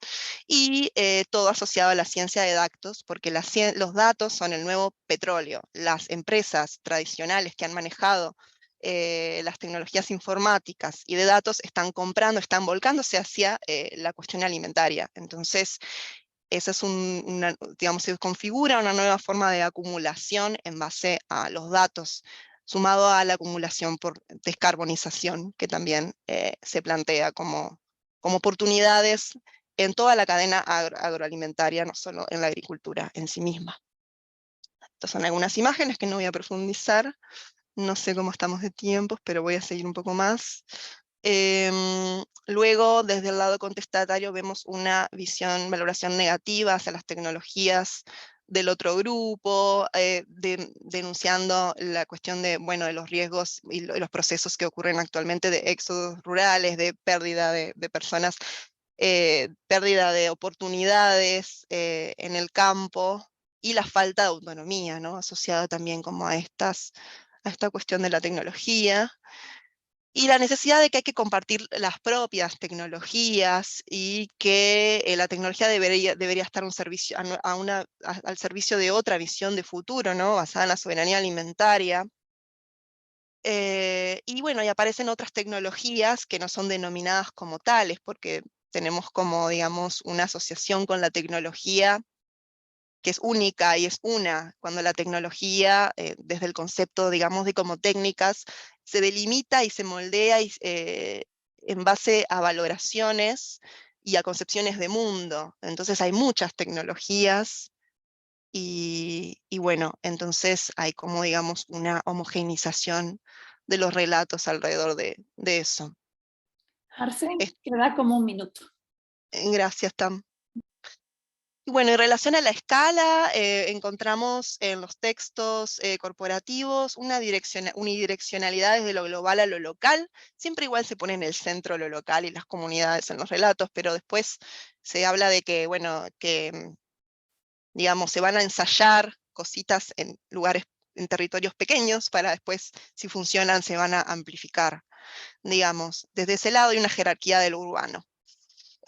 y todo asociado a la ciencia de datos, porque los datos son el nuevo petróleo. Las empresas tradicionales que han manejado las tecnologías informáticas y de datos están volcándose hacia la cuestión alimentaria. Entonces, esa es digamos, se configura una nueva forma de acumulación en base a los datos, sumado a la acumulación por descarbonización, que también se plantea como oportunidades en toda la cadena agroalimentaria, no solo en la agricultura en sí misma. Estas son algunas imágenes que no voy a profundizar. No sé cómo estamos de tiempos, pero voy a seguir un poco más. Luego, desde el lado contestatario, vemos una valoración negativa hacia las tecnologías del otro grupo, denunciando la cuestión de los riesgos y los procesos que ocurren actualmente de éxodos rurales, de pérdida de personas, pérdida de oportunidades en el campo, y la falta de autonomía, ¿no?, asociada también como a esta cuestión de la tecnología. Y la necesidad de que hay que compartir las propias tecnologías, y que la tecnología debería estar al servicio de otra visión de futuro, ¿no?, basada en la soberanía alimentaria. Y bueno, y aparecen otras tecnologías que no son denominadas como tales, porque tenemos como, digamos, una asociación con la tecnología que es única y es cuando la tecnología, desde el concepto, digamos, de como técnicas, se delimita y se moldea en base a valoraciones y a concepciones de mundo. Entonces hay muchas tecnologías y bueno, entonces hay como, digamos, una homogeneización de los relatos alrededor de eso. Arce, queda como un minuto. Gracias, Tam. Y bueno, en relación a la escala, encontramos en los textos corporativos una unidireccionalidad desde lo global a lo local. Siempre igual se pone en el centro lo local y las comunidades en los relatos, pero después se habla de que, bueno, digamos, se van a ensayar cositas en territorios pequeños, para después, si funcionan, se van a amplificar. Digamos, desde ese lado hay una jerarquía de lo urbano.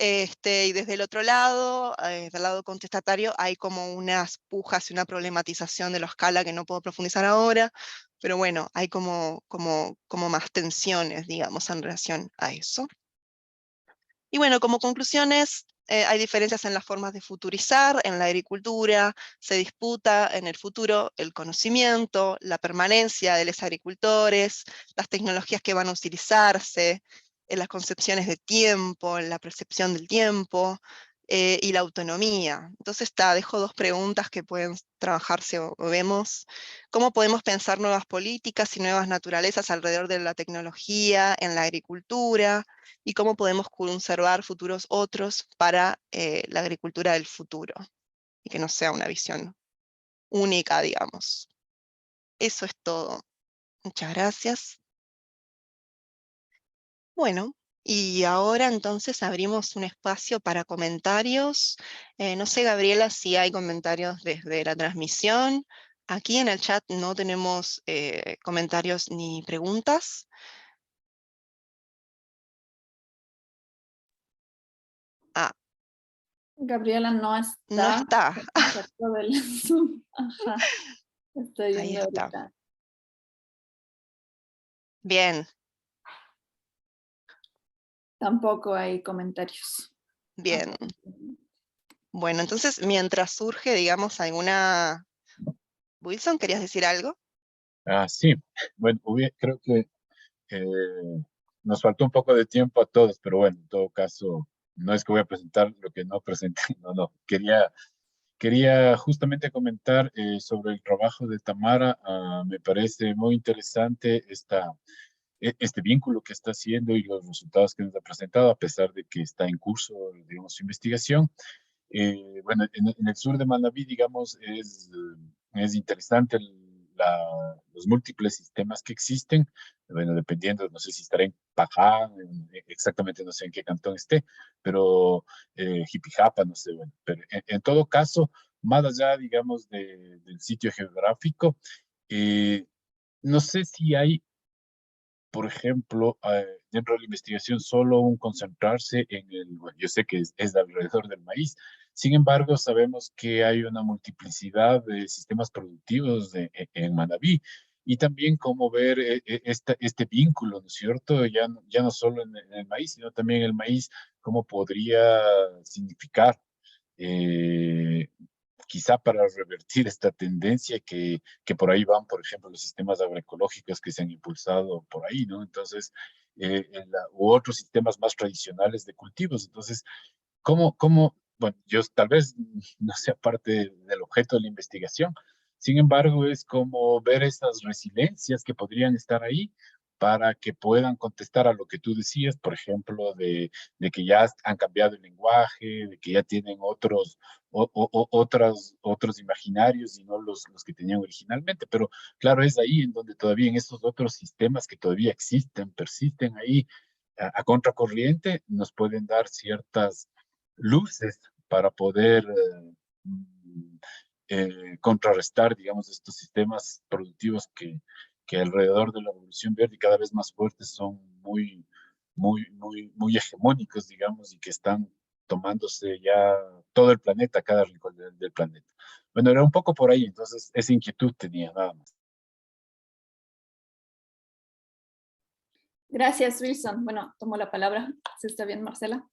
Y desde el otro lado, del lado contestatario, hay como unas pujas y una problematización de la escala que no puedo profundizar ahora, pero bueno, hay como más tensiones, digamos, en relación a eso. Y bueno, como conclusiones, hay diferencias en las formas de futurizar, en la agricultura, se disputa en el futuro el conocimiento, la permanencia de los agricultores, las tecnologías que van a utilizarse, en las concepciones de tiempo, en la percepción del tiempo, y la autonomía. Entonces, dejo dos preguntas que pueden trabajarse o vemos. ¿Cómo podemos pensar nuevas políticas y nuevas naturalezas alrededor de la tecnología en la agricultura? Y cómo podemos conservar futuros otros para la agricultura del futuro, y que no sea una visión única, digamos. Eso es todo. Muchas gracias. Bueno, y ahora entonces abrimos un espacio para comentarios. No sé, Gabriela, si hay comentarios desde la transmisión. Aquí en el chat no tenemos comentarios ni preguntas. Ah, Gabriela no no está. está. Se sacó del Zoom. Ajá, estoy Ahí viendo está. ahorita. Bien, Tampoco hay comentarios. bien. Bueno, entonces, mientras surge, digamos, alguna... Wilson, ¿querías decir algo? Sí, bueno, creo que eh, nos faltó un poco de tiempo a todos, pero bueno, en todo caso, no es que voy a presentar lo que no presenté, no, quería justamente comentar sobre el trabajo de Tamara. Me parece muy interesante este vínculo que está haciendo y los resultados que nos ha presentado, a pesar de que está en curso, digamos, su investigación. Bueno, en el sur de Manabí, digamos, es interesante los múltiples sistemas que existen. Bueno, dependiendo, no sé si estará en Pajá, exactamente no sé en qué cantón esté, pero Jipijapa, no sé, bueno, pero en todo caso, más allá, digamos, del sitio geográfico, eh, no sé si hay, por ejemplo, dentro de la investigación, solo un concentrarse bueno, yo sé que es alrededor del maíz. Sin embargo, sabemos que hay una multiplicidad de sistemas productivos en Manabí, y también cómo ver este vínculo, ¿no es cierto? Ya no solo en el maíz, sino también el maíz, cómo podría significar eh, quizá para revertir esta tendencia que por ahí van, por ejemplo, los sistemas agroecológicos que se han impulsado por ahí, ¿no? Entonces, u otros sistemas más tradicionales de cultivos. Entonces, bueno, yo tal vez no sea parte del objeto de la investigación, sin embargo, es como ver esas resiliencias que podrían estar ahí para que puedan contestar a lo que tú decías, por ejemplo, de que ya han cambiado el lenguaje, de que ya tienen otros imaginarios y no los que tenían originalmente. Pero claro, es ahí en donde todavía en estos otros sistemas que todavía existen, persisten ahí a contracorriente, nos pueden dar ciertas luces para poder contrarrestar, digamos, estos sistemas productivos que alrededor de la revolución verde cada vez más fuertes son muy hegemónicos, digamos, y que están tomándose ya todo el planeta, cada rincón del planeta. Bueno, era un poco por ahí, entonces esa inquietud tenía nada más. Gracias, Wilson. Bueno, tomo la palabra, si está bien, Marcela.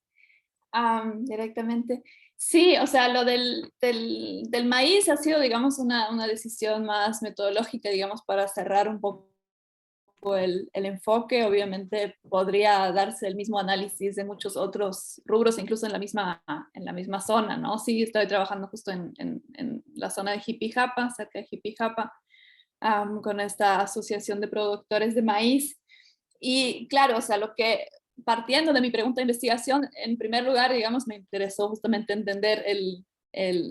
Directamente. Sí, o sea, lo del maíz ha sido, digamos, una decisión más metodológica, digamos, para cerrar un poco el enfoque. Obviamente podría darse el mismo análisis de muchos otros rubros, incluso en la misma zona, ¿no? Sí, estoy trabajando justo en la zona de Jipijapa, cerca de Jipijapa, con esta asociación de productores de maíz. Y claro, o sea, partiendo de mi pregunta de investigación, en primer lugar, digamos, me interesó justamente entender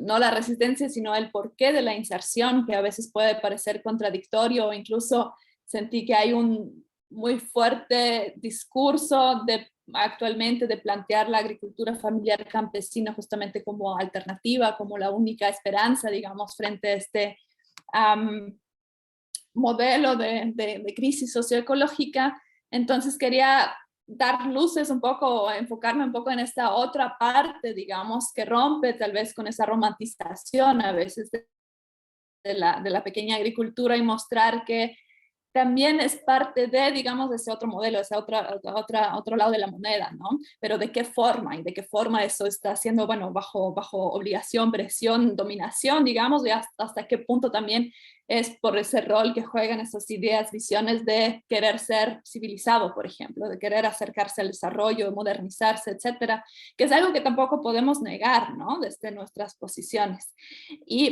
no la resistencia, sino el porqué de la inserción, que a veces puede parecer contradictorio, o incluso sentí que hay un muy fuerte discurso actualmente de plantear la agricultura familiar campesina justamente como alternativa, como la única esperanza, digamos, frente a este modelo de crisis socioecológica. Entonces quería dar luces un poco, enfocarme un poco en esta otra parte, digamos, que rompe tal vez con esa romantización a veces de la pequeña agricultura y mostrar que también es parte de, digamos, ese otro modelo, ese otro lado de la moneda, ¿no? Pero de qué forma y de qué forma eso está siendo, bueno, bajo obligación, presión, dominación, digamos, y hasta qué punto también es por ese rol que juegan esas ideas, visiones de querer ser civilizado, por ejemplo, de querer acercarse al desarrollo, modernizarse, etcétera, que es algo que tampoco podemos negar, ¿no? Desde nuestras posiciones.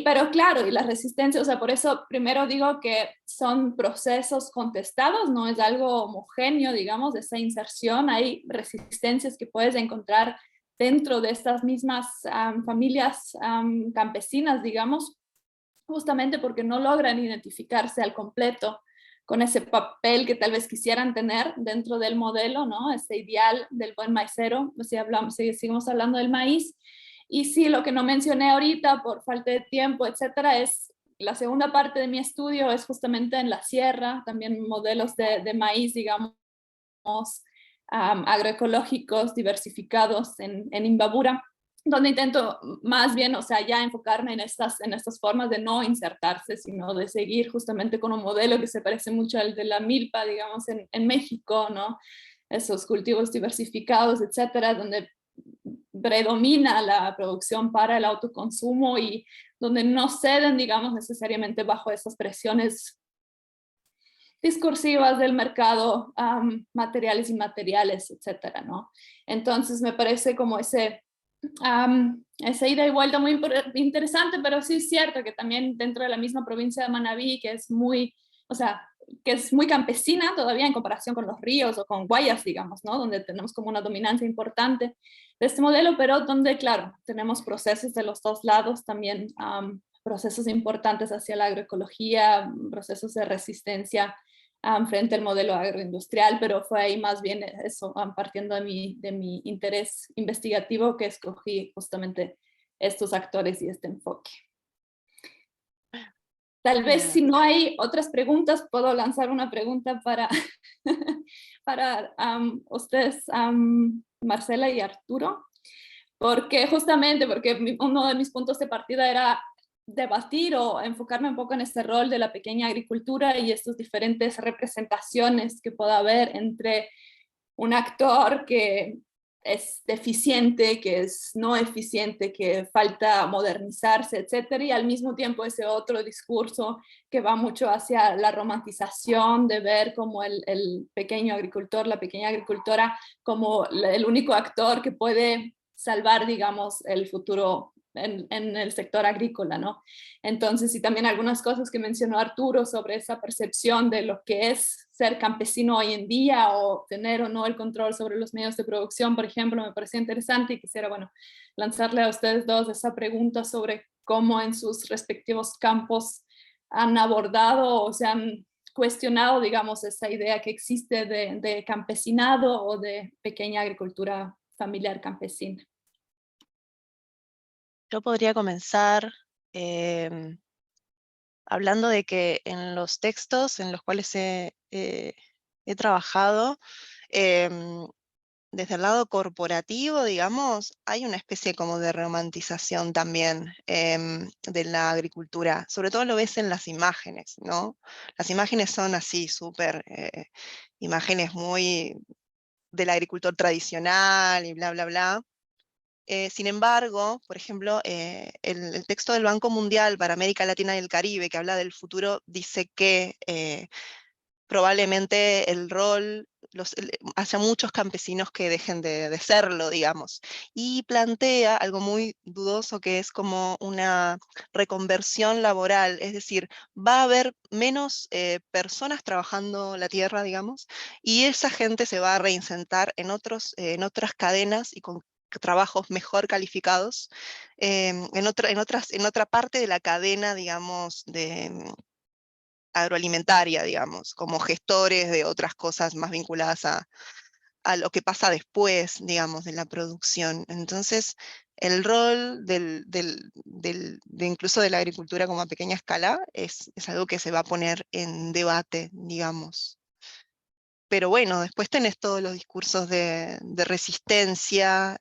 Pero claro, y la resistencia, o sea, por eso primero digo que son procesos contestados, no es algo homogéneo, digamos, de esa inserción. Hay resistencias que puedes encontrar dentro de estas mismas familias campesinas, digamos, justamente porque no logran identificarse al completo con ese papel que tal vez quisieran tener dentro del modelo, ¿no? Ese ideal del buen maicero, si seguimos hablando del maíz. Y sí, lo que no mencioné ahorita por falta de tiempo, etcétera, es la segunda parte de mi estudio es justamente en la sierra, también modelos de maíz, digamos, agroecológicos diversificados en Imbabura, donde intento más bien, o sea, ya enfocarme en estas formas de no insertarse, sino de seguir justamente con un modelo que se parece mucho al de la milpa, digamos, en México, ¿no? Esos cultivos diversificados, etcétera, donde predomina la producción para el autoconsumo y donde no ceden, digamos, necesariamente bajo esas presiones discursivas del mercado, materiales y inmateriales, etcétera, ¿no? Entonces me parece como esa ida y vuelta muy interesante, pero sí es cierto que también dentro de la misma provincia de Manabí, que es muy, o sea, que es muy campesina todavía en comparación con los ríos o con Guayas, digamos, ¿no? Donde tenemos como una dominancia importante de este modelo, pero donde, claro, tenemos procesos de los dos lados también, procesos importantes hacia la agroecología, procesos de resistencia frente al modelo agroindustrial, pero fue ahí más bien eso, partiendo de mi interés investigativo, que escogí justamente estos actores y este enfoque. Tal vez si no hay otras preguntas, puedo lanzar una pregunta para, para ustedes, Marcela y Arturo, porque justamente, porque uno de mis puntos de partida era debatir o enfocarme un poco en este rol de la pequeña agricultura y estas diferentes representaciones que pueda haber entre un actor que es deficiente, que es no eficiente, que falta modernizarse, etcétera, y al mismo tiempo ese otro discurso que va mucho hacia la romantización de ver como el pequeño agricultor, la pequeña agricultora como el único actor que puede salvar, digamos, el futuro en el sector agrícola, ¿no? Entonces, y también algunas cosas que mencionó Arturo sobre esa percepción de lo que es ser campesino hoy en día o tener o no el control sobre los medios de producción, por ejemplo, me pareció interesante y quisiera, bueno, lanzarle a ustedes dos esa pregunta sobre cómo en sus respectivos campos han abordado o se han cuestionado, digamos, esa idea que existe de campesinado o de pequeña agricultura familiar campesina. Yo podría comenzar hablando de que en los textos en los cuales he trabajado, desde el lado corporativo, digamos, hay una especie como de romantización también de la agricultura. Sobre todo lo ves en las imágenes, ¿no? Las imágenes son así, súper, imágenes muy del agricultor tradicional y bla, bla, bla. Sin embargo, por ejemplo, el texto del Banco Mundial para América Latina y el Caribe, que habla del futuro, dice que probablemente el rol, haya muchos campesinos que dejen de serlo, digamos, y plantea algo muy dudoso que es como una reconversión laboral, es decir, va a haber menos personas trabajando la tierra, digamos, y esa gente se va a reinsertar en otras cadenas y con trabajos mejor calificados en otra parte de la cadena, digamos, agroalimentaria, digamos, como gestores de otras cosas más vinculadas a lo que pasa después, digamos, de la producción. Entonces, el rol de incluso de la agricultura como a pequeña escala es algo que se va a poner en debate, digamos. pero bueno, después tenés todos los discursos de resistencia,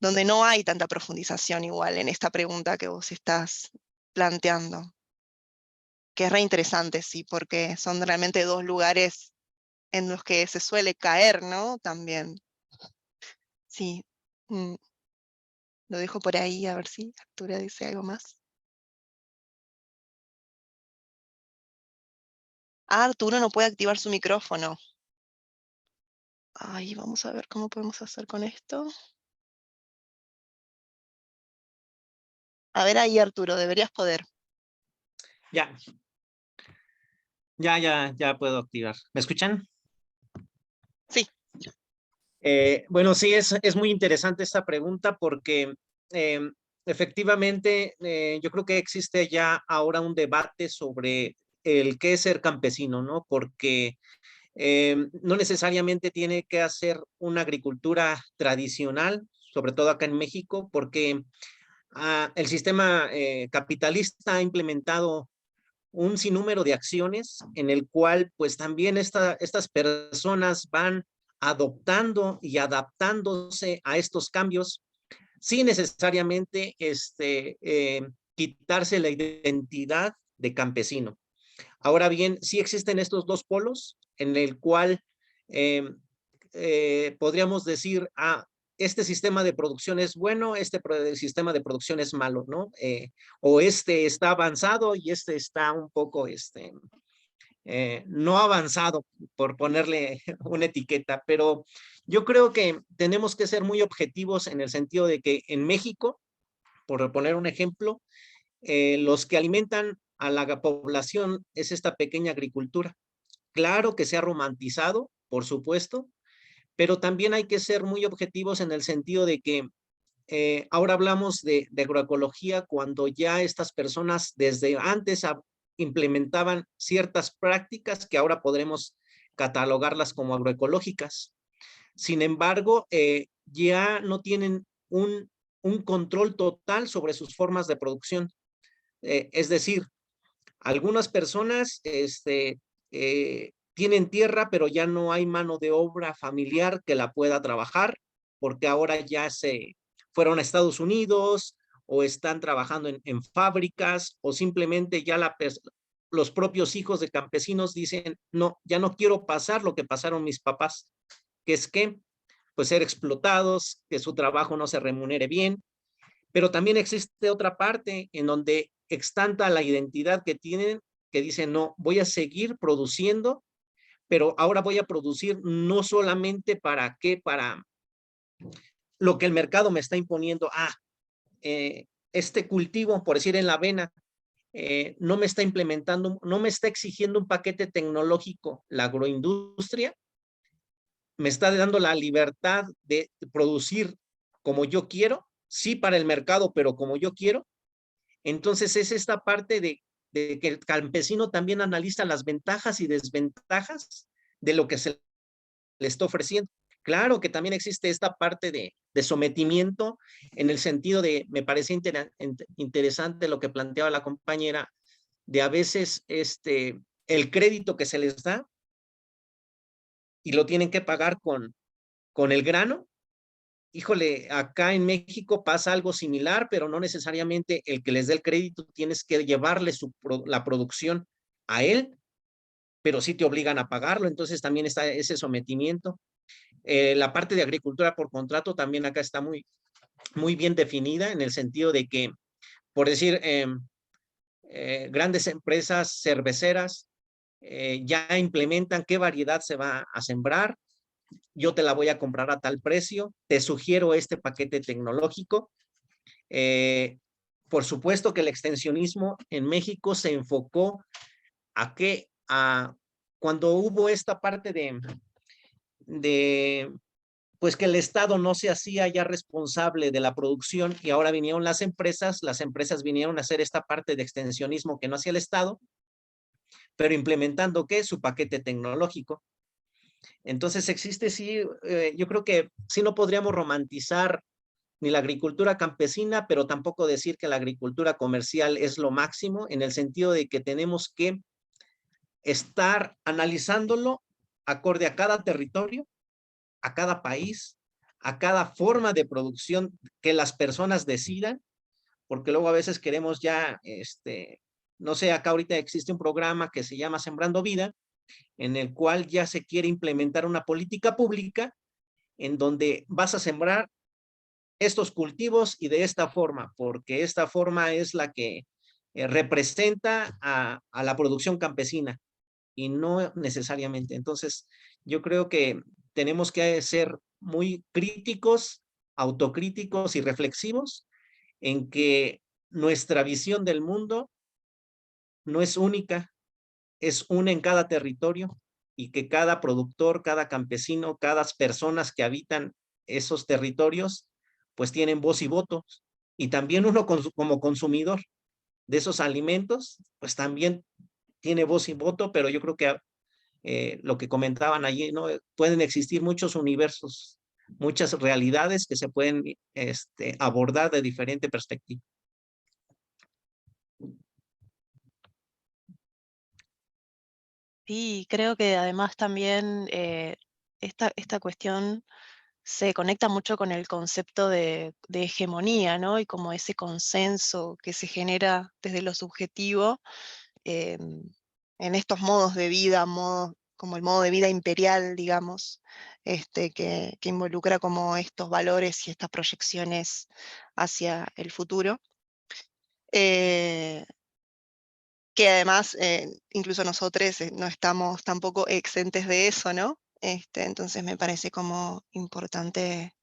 donde no hay tanta profundización igual en esta pregunta que vos estás planteando. Que es re interesante, sí, porque son realmente dos lugares en los que se suele caer, ¿no? También. Sí. Lo dejo por ahí, a ver si Arturo dice algo más. Ah, Arturo no puede activar su micrófono. Ay, vamos a ver cómo podemos hacer con esto. A ver ahí, Arturo, deberías poder. Ya. Ya puedo activar. ¿Me escuchan? Sí. Bueno, sí, es muy interesante esta pregunta porque efectivamente yo creo que existe ya ahora un debate sobre el qué es ser campesino, ¿no? Porque no necesariamente tiene que hacer una agricultura tradicional, sobre todo acá en México, porque el sistema capitalista ha implementado un sinnúmero de acciones en el cual pues también estas personas van adoptando y adaptándose a estos cambios sin necesariamente quitarse la identidad de campesino. Ahora bien, sí existen estos dos polos en el cual podríamos decir, este sistema de producción es bueno, este sistema de producción es malo, ¿no? O este está avanzado y este está un poco, no avanzado, por ponerle una etiqueta, pero yo creo que tenemos que ser muy objetivos en el sentido de que en México, por poner un ejemplo, los que alimentan a la población es esta pequeña agricultura. Claro que se ha romantizado, por supuesto, pero también hay que ser muy objetivos en el sentido de que ahora hablamos de agroecología cuando ya estas personas desde antes implementaban ciertas prácticas que ahora podremos catalogarlas como agroecológicas. Sin embargo, ya no tienen un control total sobre sus formas de producción. Es decir, algunas personas tienen tierra, pero ya no hay mano de obra familiar que la pueda trabajar, porque ahora ya se fueron a Estados Unidos o están trabajando en fábricas o simplemente ya los propios hijos de campesinos dicen, no, ya no quiero pasar lo que pasaron mis papás, que es que pues ser explotados, que su trabajo no se remunere bien, pero también existe otra parte en donde extanta la identidad que tienen, que dicen, no, voy a seguir produciendo, pero ahora voy a producir no solamente para lo que el mercado me está imponiendo. Este cultivo, por decir en la avena, no me está implementando, no me está exigiendo un paquete tecnológico la agroindustria, me está dando la libertad de producir como yo quiero, sí para el mercado, pero como yo quiero. Entonces es esta parte de que el campesino también analiza las ventajas y desventajas de lo que se le está ofreciendo. Claro que también existe esta parte de sometimiento en el sentido de, me parece interesante lo que planteaba la compañera, de a veces el crédito que se les da y lo tienen que pagar con el grano. Híjole, acá en México pasa algo similar, pero no necesariamente el que les dé el crédito tienes que llevarle la producción a él, pero sí te obligan a pagarlo, entonces también está ese sometimiento. La parte de agricultura por contrato también acá está muy, muy bien definida en el sentido de que, por decir, grandes empresas cerveceras ya implementan qué variedad se va a sembrar, yo te la voy a comprar a tal precio, te sugiero este paquete tecnológico. Por supuesto que el extensionismo en México se enfocó cuando hubo esta parte pues que el Estado no se hacía ya responsable de la producción y ahora vinieron las empresas vinieron a hacer esta parte de extensionismo que no hacía el Estado, pero implementando ¿qué? Su paquete tecnológico. Entonces existe, sí, yo creo que sí no podríamos romantizar ni la agricultura campesina, pero tampoco decir que la agricultura comercial es lo máximo, en el sentido de que tenemos que estar analizándolo acorde a cada territorio, a cada país, a cada forma de producción que las personas decidan, porque luego a veces queremos ya, no sé, acá ahorita existe un programa que se llama Sembrando Vida, en el cual ya se quiere implementar una política pública en donde vas a sembrar estos cultivos y de esta forma, porque esta forma es la que representa a la producción campesina y no necesariamente. Entonces, yo creo que tenemos que ser muy críticos, autocríticos y reflexivos en que nuestra visión del mundo no es única, es una en cada territorio y que cada productor, cada campesino, cada personas que habitan esos territorios, pues tienen voz y voto. Y también uno como consumidor de esos alimentos, pues también tiene voz y voto, pero yo creo que lo que comentaban allí, ¿no? Pueden existir muchos universos, muchas realidades que se pueden abordar de diferente perspectiva. Sí, creo que además también esta cuestión se conecta mucho con el concepto de hegemonía, ¿no? Y como ese consenso que se genera desde lo subjetivo en estos modos de vida, como el modo de vida imperial, digamos, que involucra como estos valores y estas proyecciones hacia el futuro. Que además, incluso nosotros no estamos tampoco exentes de eso, ¿no? Entonces me parece como importante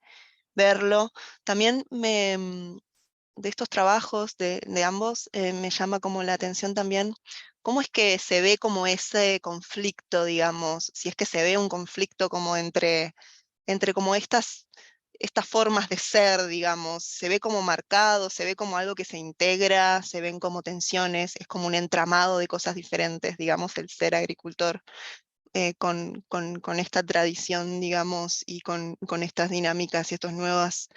verlo. También de estos trabajos de ambos, me llama como la atención también cómo es que se ve como ese conflicto, digamos, si es que se ve un conflicto como entre como estas formas de ser, digamos, se ve como marcado, se ve como algo que se integra, se ven como tensiones, es como un entramado de cosas diferentes, digamos, el ser agricultor con esta tradición, digamos, y con estas dinámicas y estas nuevas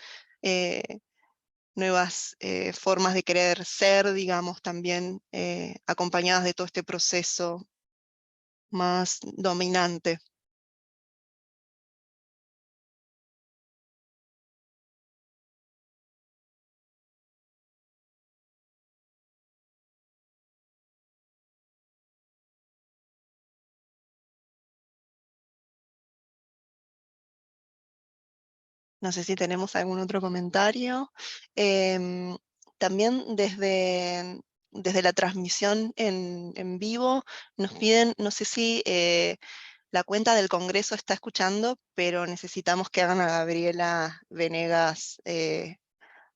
formas de querer ser, digamos, también acompañadas de todo este proceso más dominante. No sé si tenemos algún otro comentario. Em, También desde la transmisión en vivo nos piden, no sé si la cuenta del Congreso está escuchando, pero necesitamos que hagan a Gabriela Venegas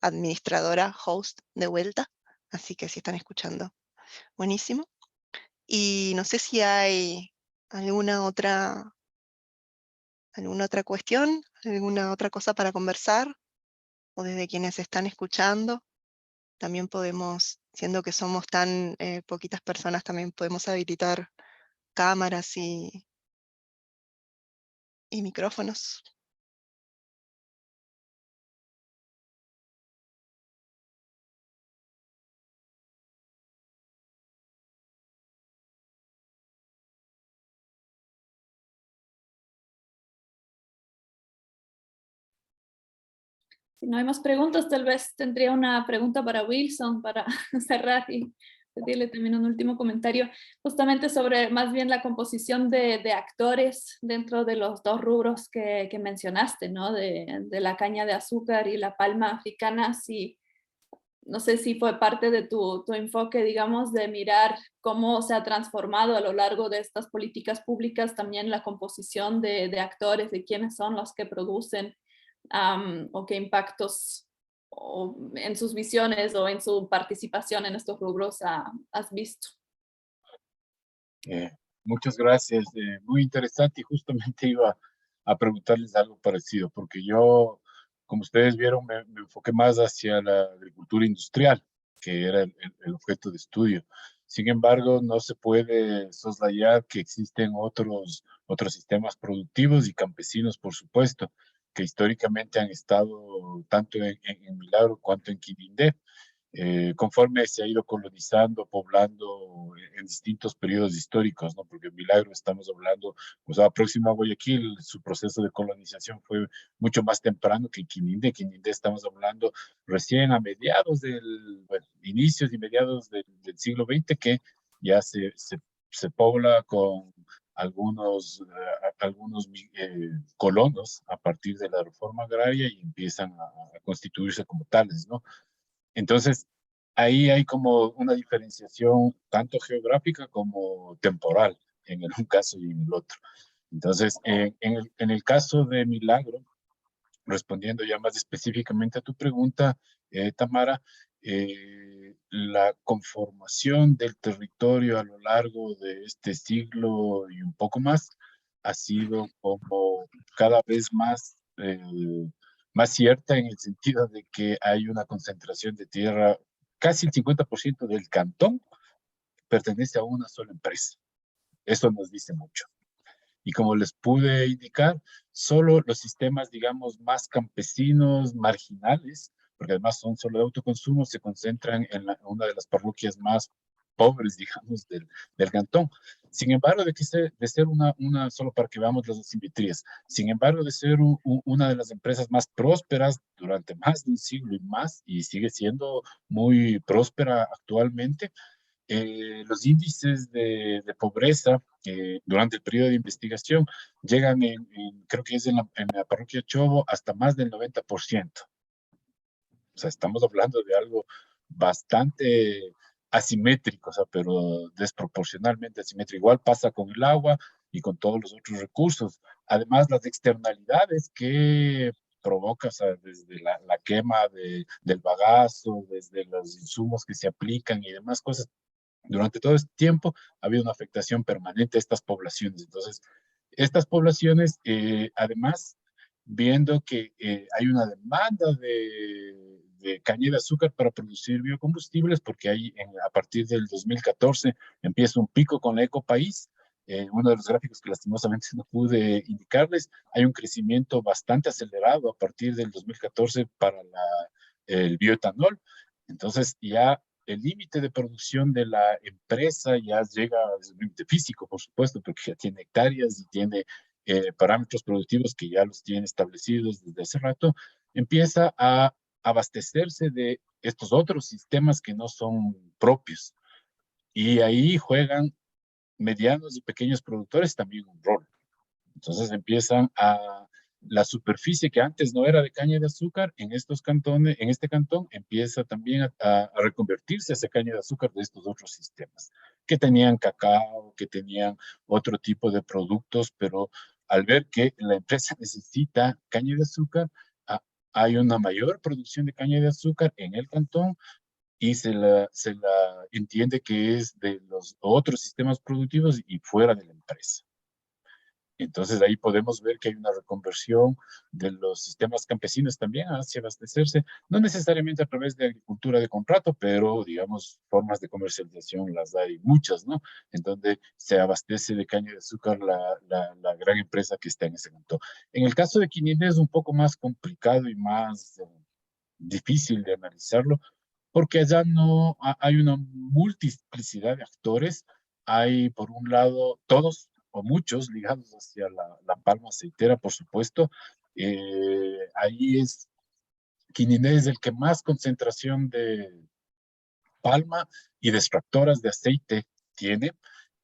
administradora, host de vuelta. Así que si están escuchando, buenísimo. Y no sé si hay alguna otra cuestión, alguna otra cosa para conversar, o desde quienes están escuchando. También podemos, siendo que somos tan poquitas personas, también podemos habilitar cámaras y micrófonos. Si no hay más preguntas, tal vez tendría una pregunta para Wilson para cerrar y pedirle también un último comentario, justamente sobre más bien la composición de actores dentro de los dos rubros que mencionaste, ¿no? De la caña de azúcar y la palma africana. Si, no sé si fue parte de tu enfoque, digamos, de mirar cómo se ha transformado a lo largo de estas políticas públicas también la composición de actores, de quiénes son los que producen o qué impactos en sus visiones o en su participación en estos rubros has visto. Muchas gracias, muy interesante y justamente iba a preguntarles algo parecido, porque yo, como ustedes vieron, me enfoqué más hacia la agricultura industrial, que era el objeto de estudio. Sin embargo, no se puede soslayar que existen otros sistemas productivos y campesinos, por supuesto, que históricamente han estado tanto en Milagro cuanto en Quirindé. conforme se ha ido colonizando, poblando en distintos periodos históricos, ¿no? Porque en Milagro estamos hablando, pues próximo a Guayaquil, su proceso de colonización fue mucho más temprano que en Quinindé. Quinindé estamos hablando recién a mediados bueno, inicios y mediados del siglo XX, que ya se pobla con algunos colonos a partir de la reforma agraria y empiezan a constituirse como tales, ¿no? Entonces, ahí hay como una diferenciación tanto geográfica como temporal en el un caso y en el otro. Entonces, en el caso de Milagro, respondiendo ya más específicamente a tu pregunta, Tamara, la conformación del territorio a lo largo de este siglo y un poco más ha sido como cada vez más cierta en el sentido de que hay una concentración de tierra, casi el 50% del cantón pertenece a una sola empresa. Eso nos dice mucho. Y como les pude indicar, solo los sistemas, digamos, más campesinos, marginales, porque además son solo de autoconsumo, se concentran en una de las parroquias más pobres, digamos, del cantón. Sin embargo, de ser solo para que veamos las asimetrías, sin embargo, de ser una de las empresas más prósperas durante más de un siglo y más, y sigue siendo muy próspera actualmente, los índices de pobreza durante el periodo de investigación llegan creo que es en la parroquia Chobo, hasta más del 90%. O sea, estamos hablando de algo bastante asimétrico, o sea, pero desproporcionalmente asimétrico. Igual pasa con el agua y con todos los otros recursos. Además, las externalidades que provoca, o sea, desde la quema del bagazo, desde los insumos que se aplican y demás cosas, durante todo este tiempo ha habido una afectación permanente a estas poblaciones. Entonces, estas poblaciones, además, viendo que hay una demanda de caña de azúcar para producir biocombustibles, porque ahí a partir del 2014 empieza un pico con la Ecopaís. Uno de los gráficos que lastimosamente no pude indicarles, hay un crecimiento bastante acelerado a partir del 2014 para el bioetanol. Entonces ya el límite de producción de la empresa ya llega al límite físico, por supuesto, porque ya tiene hectáreas y tiene parámetros productivos que ya los tiene establecidos desde hace rato, empieza a abastecerse de estos otros sistemas que no son propios. Y ahí juegan medianos y pequeños productores también un rol. Entonces empiezan la superficie que antes no era de caña de azúcar en estos cantones, en este cantón, empieza también a reconvertirse hacia caña de azúcar de estos otros sistemas, que tenían cacao, que tenían otro tipo de productos, pero al ver que la empresa necesita caña de azúcar, hay una mayor producción de caña de azúcar en el cantón y se la entiende que es de los otros sistemas productivos y fuera de la empresa. Entonces ahí podemos ver que hay una reconversión de los sistemas campesinos también hacia abastecerse, no necesariamente a través de agricultura de contrato, pero digamos formas de comercialización las hay muchas, ¿no? En donde se abastece de caña de azúcar la gran empresa que está en ese momento. En el caso de Quinindé es un poco más complicado y más difícil de analizarlo, porque allá no hay una multiplicidad de actores. Hay, por un lado, todos o muchos ligados hacia la palma aceitera, por supuesto. Ahí Quinindé es el que más concentración de palma y de extractoras de aceite tiene,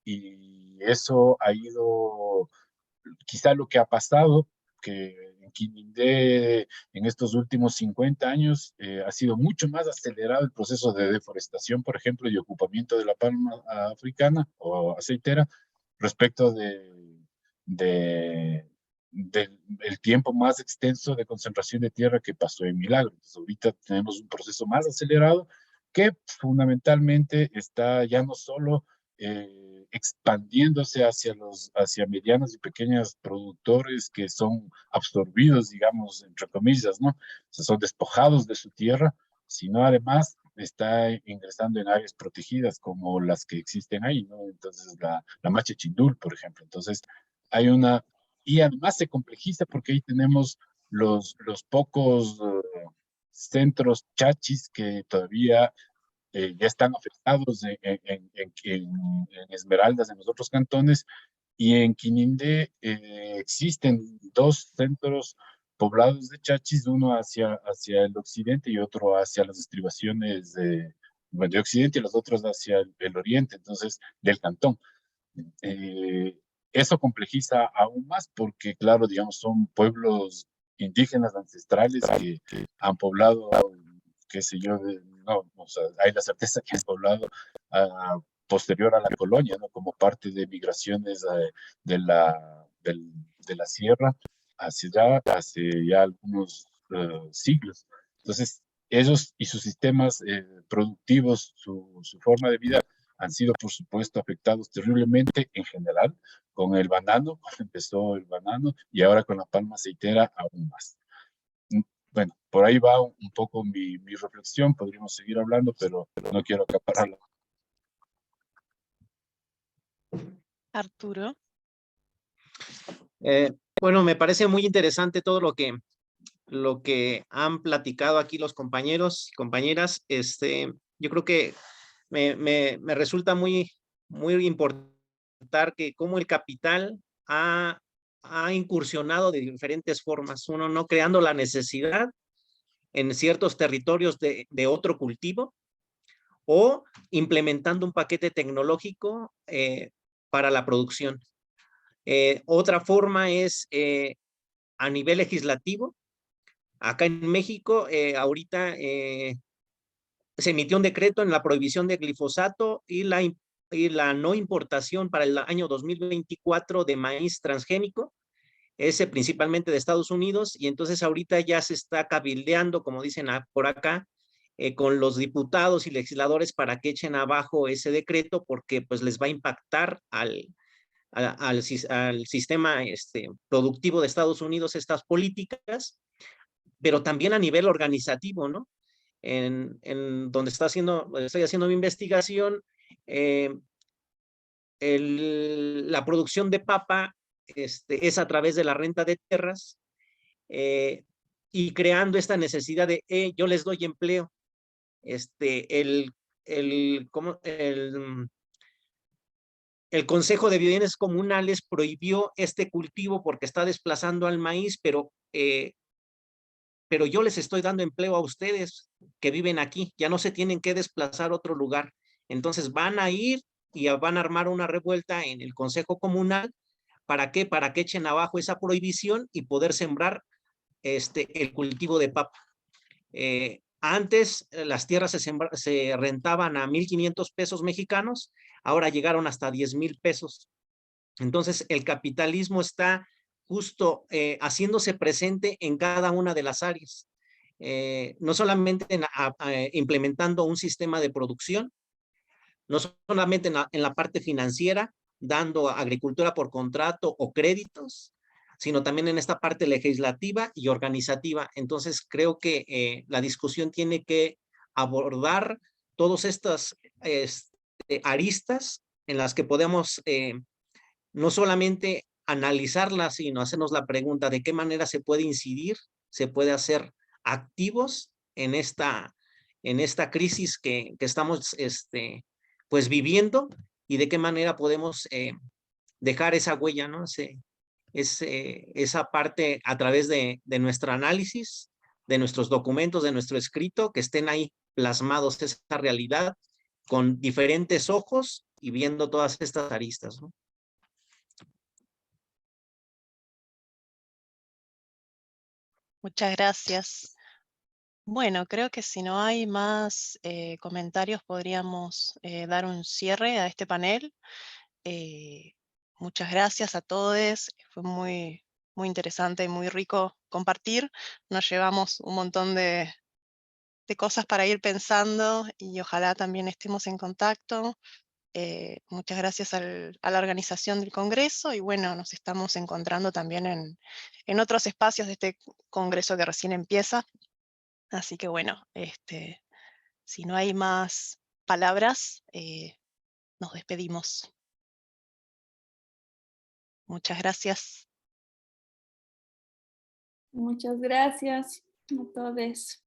y eso ha ido, quizá lo que ha pasado, que en Quinindé en estos últimos 50 años ha sido mucho más acelerado el proceso de deforestación, por ejemplo, y ocupamiento de la palma africana o aceitera respecto de, del tiempo más extenso de concentración de tierra que pasó en Milagro. Entonces, ahorita tenemos un proceso más acelerado que fundamentalmente está ya no solo expandiéndose hacia medianos y pequeños productores que son absorbidos, digamos, entre comillas, ¿no? O sea, son despojados de su tierra, sino además está ingresando en áreas protegidas como las que existen ahí, ¿no? Entonces, la Macha Chindul, por ejemplo. Entonces, hay y además se complejiza porque ahí tenemos los pocos centros chachis que todavía ya están afectados en Esmeraldas, en los otros cantones, y en Quinindé existen dos centros poblados de chachis, uno hacia el occidente y otro hacia las estribaciones bueno, de occidente y los otros hacia el oriente, entonces, del cantón. Eh, Eso complejiza aún más porque, claro, digamos, son pueblos indígenas ancestrales que han poblado, qué sé yo, no, o sea, hay la certeza que han poblado posterior a la colonia, ¿no? Como parte de migraciones de la sierra hacia allá, hace ya algunos siglos. Entonces, ellos y sus sistemas productivos, su forma de vida, han sido, por supuesto, afectados terriblemente en general con el banano, cuando empezó el banano, y ahora con la palma aceitera aún más. Bueno, por ahí va un poco mi reflexión, podríamos seguir hablando, pero no quiero acapararla. Arturo. Bueno, me parece muy interesante todo lo que han platicado aquí los compañeros y compañeras. Yo creo que me resulta muy importante que cómo el capital ha incursionado de diferentes formas, uno no creando la necesidad en ciertos territorios de otro cultivo o implementando un paquete tecnológico para la producción. Otra forma es a nivel legislativo. Acá en México, ahorita se emitió un decreto en la prohibición de glifosato y la no importación para el año 2024 de maíz transgénico, ese principalmente de Estados Unidos, y entonces ahorita ya se está cabildeando, como dicen por acá, con los diputados y legisladores para que echen abajo ese decreto porque pues les va a impactar al sistema productivo de Estados Unidos estas políticas, pero también a nivel organizativo, ¿no? En donde estoy haciendo mi investigación, la producción de papa es a través de la renta de tierras y creando esta necesidad de yo les doy empleo. El Consejo de Bienes Comunales prohibió este cultivo porque está desplazando al maíz, pero yo les estoy dando empleo a ustedes que viven aquí, ya no se tienen que desplazar a otro lugar. Entonces van a ir y van a armar una revuelta en el Consejo Comunal. ¿Para qué? Para que echen abajo esa prohibición y poder sembrar el cultivo de papa. Antes las tierras se rentaban a 1,500 pesos mexicanos, ahora llegaron hasta 10,000 pesos. Entonces el capitalismo está justo haciéndose presente en cada una de las áreas. No solamente implementando un sistema de producción, no solamente en la parte financiera, dando agricultura por contrato o créditos, sino también en esta parte legislativa y organizativa. Entonces, creo que la discusión tiene que abordar todas estas aristas en las que podemos no solamente analizarlas, sino hacernos la pregunta de qué manera se puede incidir, se puede hacer activos en esta crisis que estamos pues viviendo y de qué manera podemos dejar esa huella, ¿no? Esa parte a través de nuestro análisis, de nuestros documentos, de nuestro escrito, que estén ahí plasmados esa realidad con diferentes ojos y viendo todas estas aristas, ¿no? Muchas gracias. Bueno, creo que si no hay más comentarios podríamos dar un cierre a este panel. Muchas gracias a todos. Fue muy interesante y muy rico compartir. Nos llevamos un montón de cosas para ir pensando y ojalá también estemos en contacto. Muchas gracias a la organización del Congreso y bueno, nos estamos encontrando también en otros espacios de este Congreso que recién empieza. Así que bueno, si no hay más palabras, nos despedimos. Muchas gracias. Muchas gracias a todos.